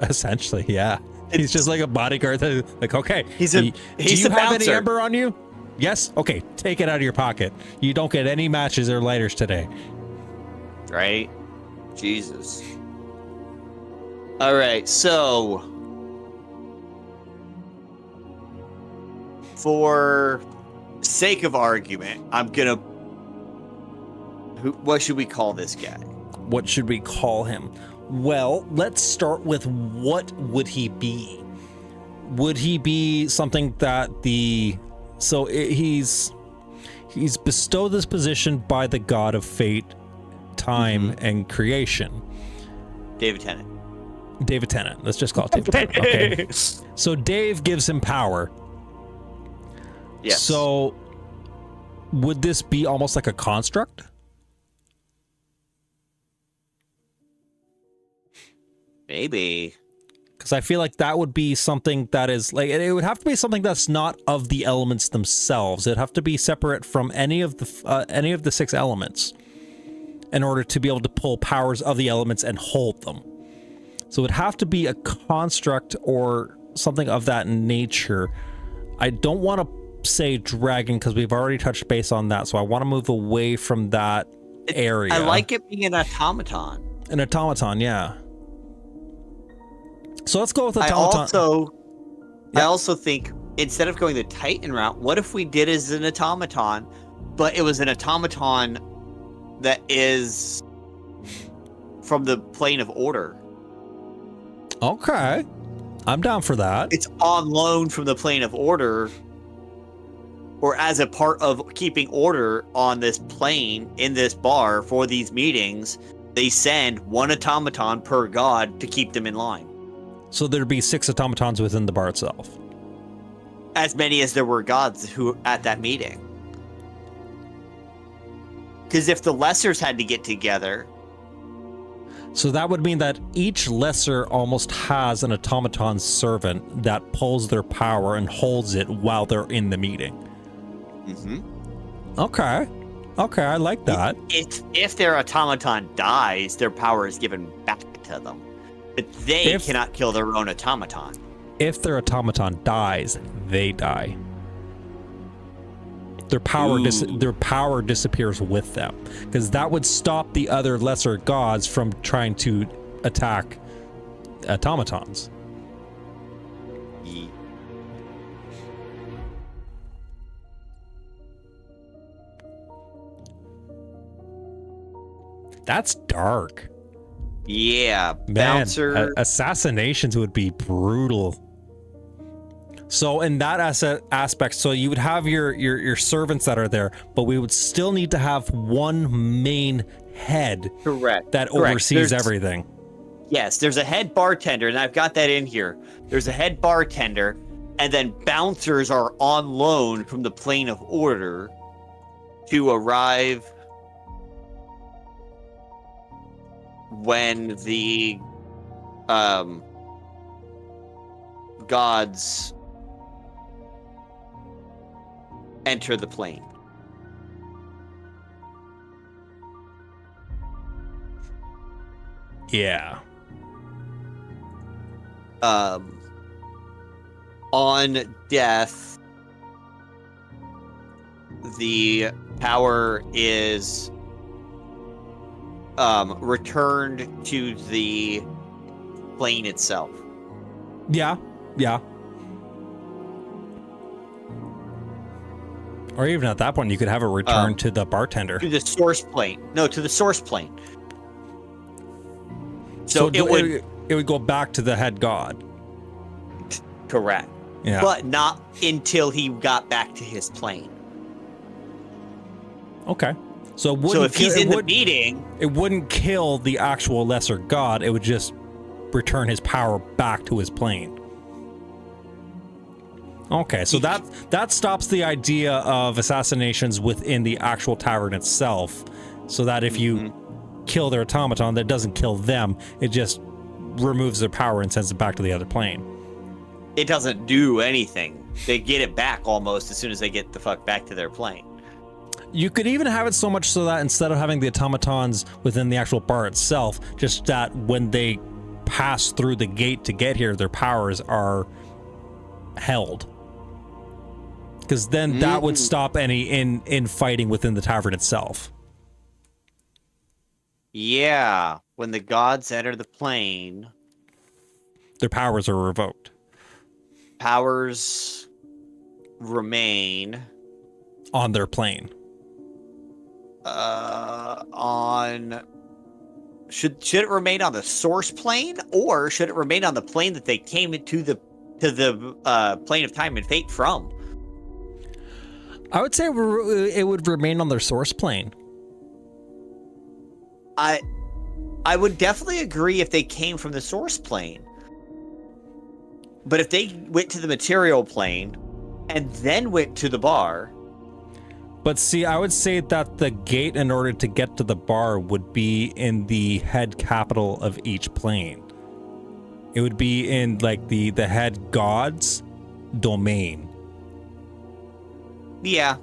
Essentially, yeah. He's just like a bodyguard that, like, okay, do you have any ember on you? Yes? Okay, take it out of your pocket. You don't get any matches or lighters today. Right? Jesus. All right, so for sake of argument, what should we call this guy? What should we call him? Well, let's start with what would he be? Would he be something that he's bestowed this position by the god of fate, time, and creation. David Tennant. David Tennant. Let's just call it David Tennant. Okay. So Dave gives him power. Yes. So would this be almost like a construct? Maybe. because I feel like that would be something that is like, it would have to be something that's not of the elements themselves. It'd have to be separate from any of the 6 elements in order to be able to pull powers of the elements and hold them. So it'd have to be a construct or something of that nature. I don't want to say dragon because we've already touched base on that, so I want to move away from that area. I like it being an automaton. An automaton, yeah. So let's go with automaton. I also think instead of going the Titan route, what if we did as an automaton, but it was an automaton that is from the plane of order? Okay. I'm down for that. It's on loan from the plane of order, or as a part of keeping order on this plane in this bar for these meetings, they send 1 automaton per god to keep them in line. So there'd be 6 automatons within the bar itself. As many as there were gods who at that meeting. Because if the lessers had to get together... So that would mean that each lesser almost has an automaton servant that pulls their power and holds it while they're in the meeting. Mm-hmm. Okay. Okay, I like that. If their automaton dies, their power is given back to them. But they cannot kill their own automaton. If their automaton dies, they die. Their power disappears with them, because that would stop the other lesser gods from trying to attack automatons. Yeah. That's dark. Yeah, Man, bouncer. Assassinations would be brutal. So in that aspect, so you would have your servants that are there, but we would still need to have one main head. Correct. That oversees everything. Yes, there's a head bartender, and I've got that in here. There's a head bartender, and then bouncers are on loan from the plane of order to arrive when the gods enter the plane. Yeah. On death, the power is returned to the plane itself. Yeah. Or even at that point, you could have it return to the bartender. To the source plane. No, to the source plane. So it would go back to the head god. Correct. Yeah. But not until he got back to his plane. Okay. So if he's in the meeting, it wouldn't kill the actual lesser god. It would just return his power back to his plane. Okay, so that stops the idea of assassinations within the actual tavern itself, so that if you kill their automaton, that doesn't kill them, it just removes their power and sends it back to the other plane. It doesn't do anything. They get it back almost as soon as they get the fuck back to their plane. You could even have it so much so that instead of having the automatons within the actual bar itself, just that when they pass through the gate to get here, their powers are held. Because then that would stop any infighting within the tavern itself. Yeah, when the gods enter the plane, their powers are revoked. Powers remain on their plane. Should it remain on the source plane, or should it remain on the plane that they came into the plane of time and fate from? I would say it would remain on their source plane. I would definitely agree if they came from the source plane. But if they went to the material plane and then went to the bar... But see, I would say that the gate in order to get to the bar would be in the head capital of each plane. It would be in like the head god's domain. Yeah,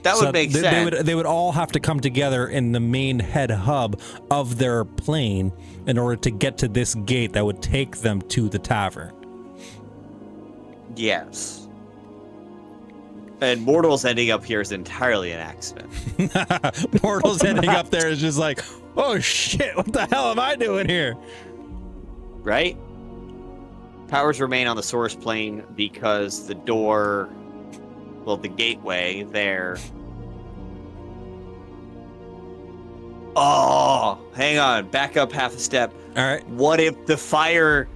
that would make sense. They would all have to come together in the main head hub of their plane in order to get to this gate that would take them to the tavern. Yes. And mortals ending up here is entirely an accident. Mortals ending up there is just like, oh shit, what the hell am I doing here? Right? Powers remain on the source plane because the door, well, the gateway there. Oh, hang on. Back up half a step. All right. What if the fire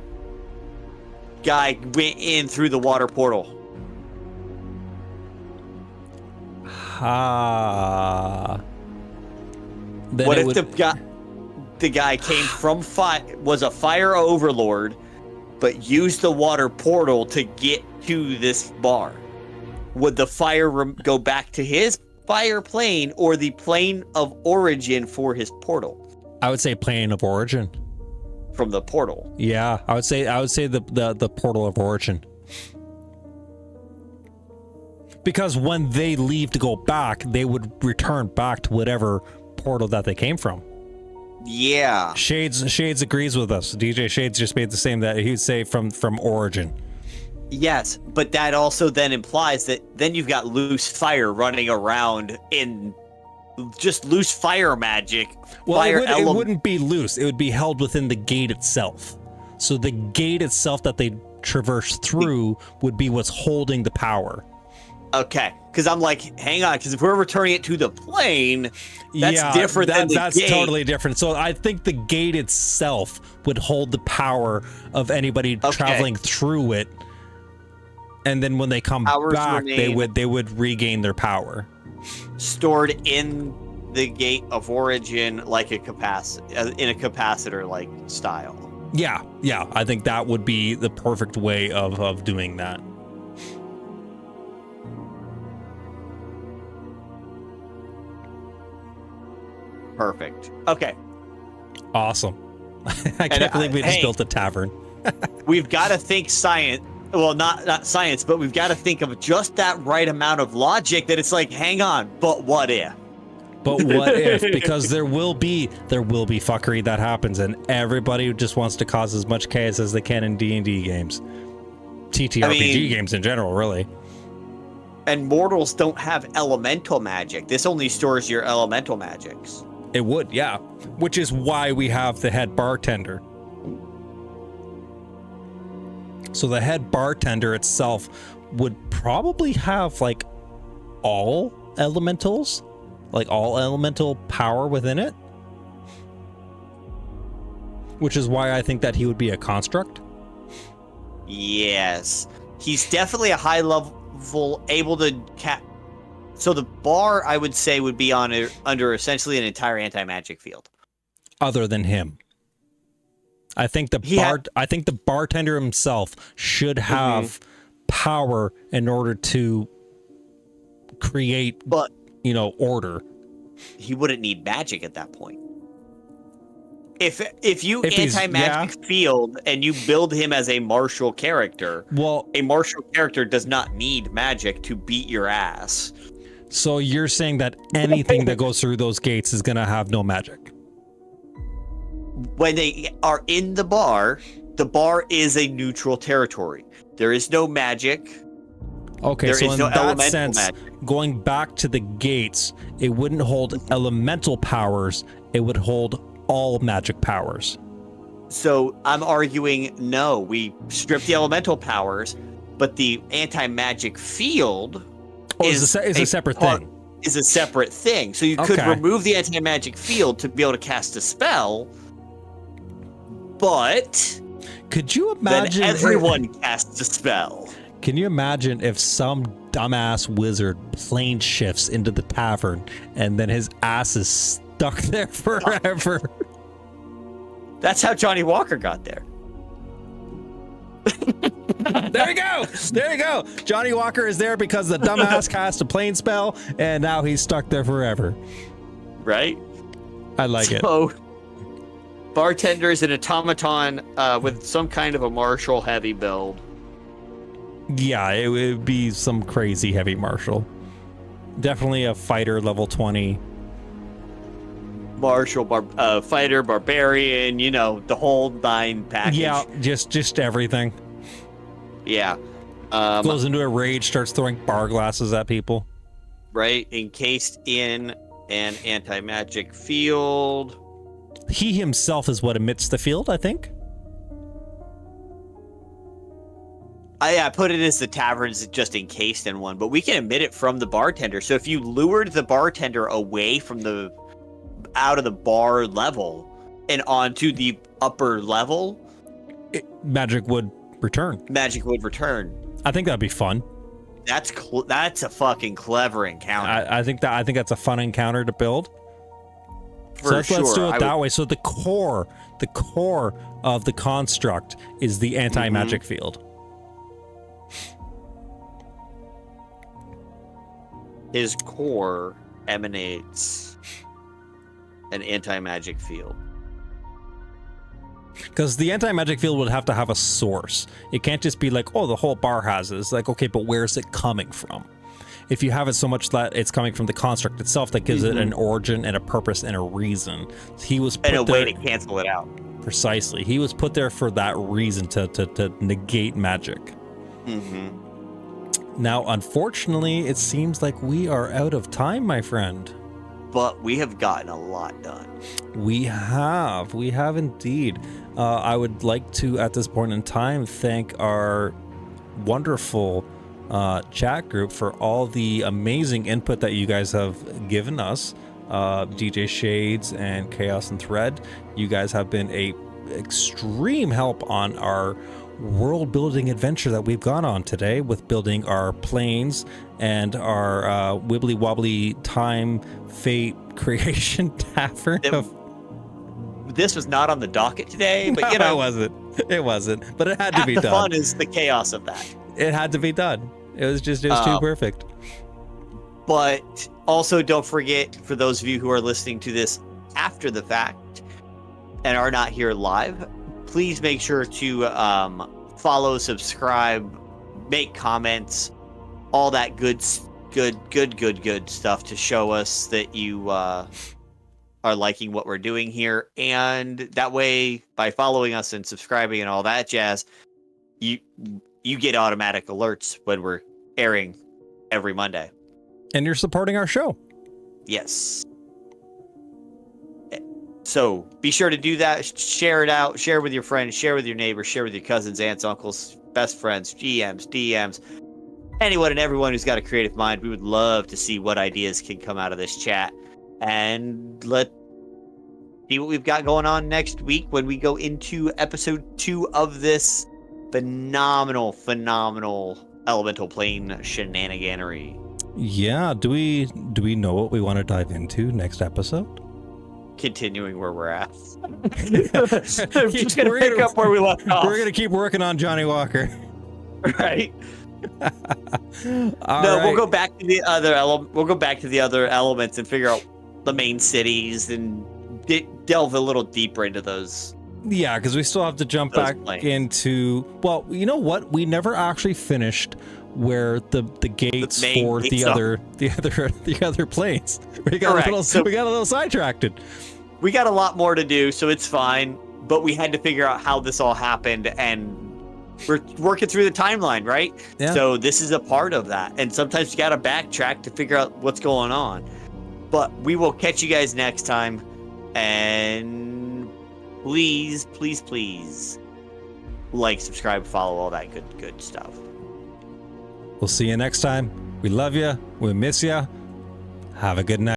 guy went in through the water portal? Ah. What if the guy came from was a fire overlord, but used the water portal to get to this bar? Would the fire go back to his fire plane or the plane of origin for his portal? I would say plane of origin. From the portal. Yeah, I would say the portal of origin. Because when they leave to go back, they would return back to whatever portal that they came from. Yeah. Shades agrees with us. DJ Shades just made the same, that he'd say from origin. Yes, but that also then implies that then you've got loose fire running around in just loose fire magic. Well, it wouldn't be loose. It would be held within the gate itself. So the gate itself that they traverse through would be what's holding the power. Okay, because I'm like, hang on, because if we're returning it to the plane, that's different than the gate. That's totally different. So I think the gate itself would hold the power of anybody traveling through it, and then when they come back, they would regain their power. Stored in the gate of origin, like in a capacitor like style. Yeah, I think that would be the perfect way of doing that. Perfect. Okay. Awesome. I can't believe we just built a tavern. We've got to think science. Well, not science, but we've got to think of just that right amount of logic that it's like, hang on, but what if? But what if? Because there will be fuckery that happens, and everybody just wants to cause as much chaos as they can in D&D games. TTRPG games in general, really. And mortals don't have elemental magic. This only stores your elemental magics. It would, yeah. Which is why we have the head bartender. So the head bartender itself would probably have like all elementals, like all elemental power within it. Which is why I think that he would be a construct. Yes. He's definitely a high level able to So the bar, I would say, would be under essentially an entire anti-magic field. Other than him. I think the bartender himself should have power in order to create, order. He wouldn't need magic at that point. If you anti-magic field and you build him as a martial character, a martial character does not need magic to beat your ass. So you're saying that anything that goes through those gates is going to have no magic? When they are in the bar is a neutral territory. There is no magic. Okay, so in that sense, going back to the gates, it wouldn't hold elemental powers. It would hold all magic powers. So I'm arguing no. We strip the elemental powers, but the anti-magic field is a separate thing. Is a separate thing. So you could remove the anti-magic field to be able to cast a spell, but could you imagine then everyone casts a spell? Can you imagine if some dumbass wizard plane shifts into the tavern and then his ass is stuck there forever? That's how Johnny Walker got there. There you go. Johnny Walker is there because the dumbass cast a plane spell, and now he's stuck there forever. Right? I like it. Bartender is an automaton with some kind of a martial heavy build. Yeah, it would be some crazy heavy martial. Definitely a fighter level 20. Martial fighter, barbarian, the whole 9 package. Yeah, just everything. Yeah. Goes into a rage, starts throwing bar glasses at people. Right, encased in an anti-magic field. He himself is what emits the field, I think. I put it as the tavern's just encased in one, but we can emit it from the bartender. So if you lured the bartender away from out of the bar level and onto the upper level, magic would return. Magic would return. I think that'd be fun. That's a fucking clever encounter. I think that's a fun encounter to build. Let's do it that way. So the core of the construct is the anti-magic field. His core emanates an anti-magic field. Because the anti-magic field would have to have a source. It can't just be like, oh, the whole bar has it. It's like, okay, but where's it coming from? If you have it so much that it's coming from the construct itself, that gives it an origin and a purpose and a reason. He was put and a there, way to cancel it out. Precisely. He was put there for that reason, to negate magic. Now, unfortunately, it seems like we are out of time, my friend. But we have gotten a lot done. We have indeed. I would like to, at this point in time, thank our wonderful chat group for all the amazing input that you guys have given us. DJ Shades and Chaos and Thread, you guys have been a extreme help on our world building adventure that we've gone on today with building our planes and our wibbly wobbly time fate creation tavern. This was not on the docket today, but it wasn't, but it had to be done. The fun is the chaos of that. It had to be done. It was too perfect. But also don't forget, for those of you who are listening to this after the fact and are not here live, please make sure to follow, subscribe, make comments, all that good stuff to show us that you are liking what we're doing here. And that way, by following us and subscribing and all that jazz, you get automatic alerts when we're airing every Monday. And you're supporting our show. Yes. So be sure to do that. Share it out. Share with your friends. Share with your neighbors. Share with your cousins, aunts, uncles, best friends, GMs, DMs. Anyone and everyone who's got a creative mind. We would love to see what ideas can come out of this chat. And let's see what we've got going on next week when we go into episode 2 of this phenomenal elemental plane shenaniganery. Yeah. Do we know what we want to dive into next episode? Continuing where we're at. I'm just gonna pick up where we left off. We're gonna keep working on Johnny Walker. Right. Right. We'll go back to the other elements and figure out the main cities and delve a little deeper into those. Yeah, because we still have to jump back into. Well, you know what? We never actually finished where the gates for the other planes. We got a little sidetracked. We got a lot more to do, so it's fine. But we had to figure out how this all happened, and we're working through the timeline, right? Yeah. So this is a part of that, and sometimes you got to backtrack to figure out what's going on. But we will catch you guys next time, and please like, subscribe, follow, all that good stuff. We'll see you next time. We love you. We miss you. Have a good night.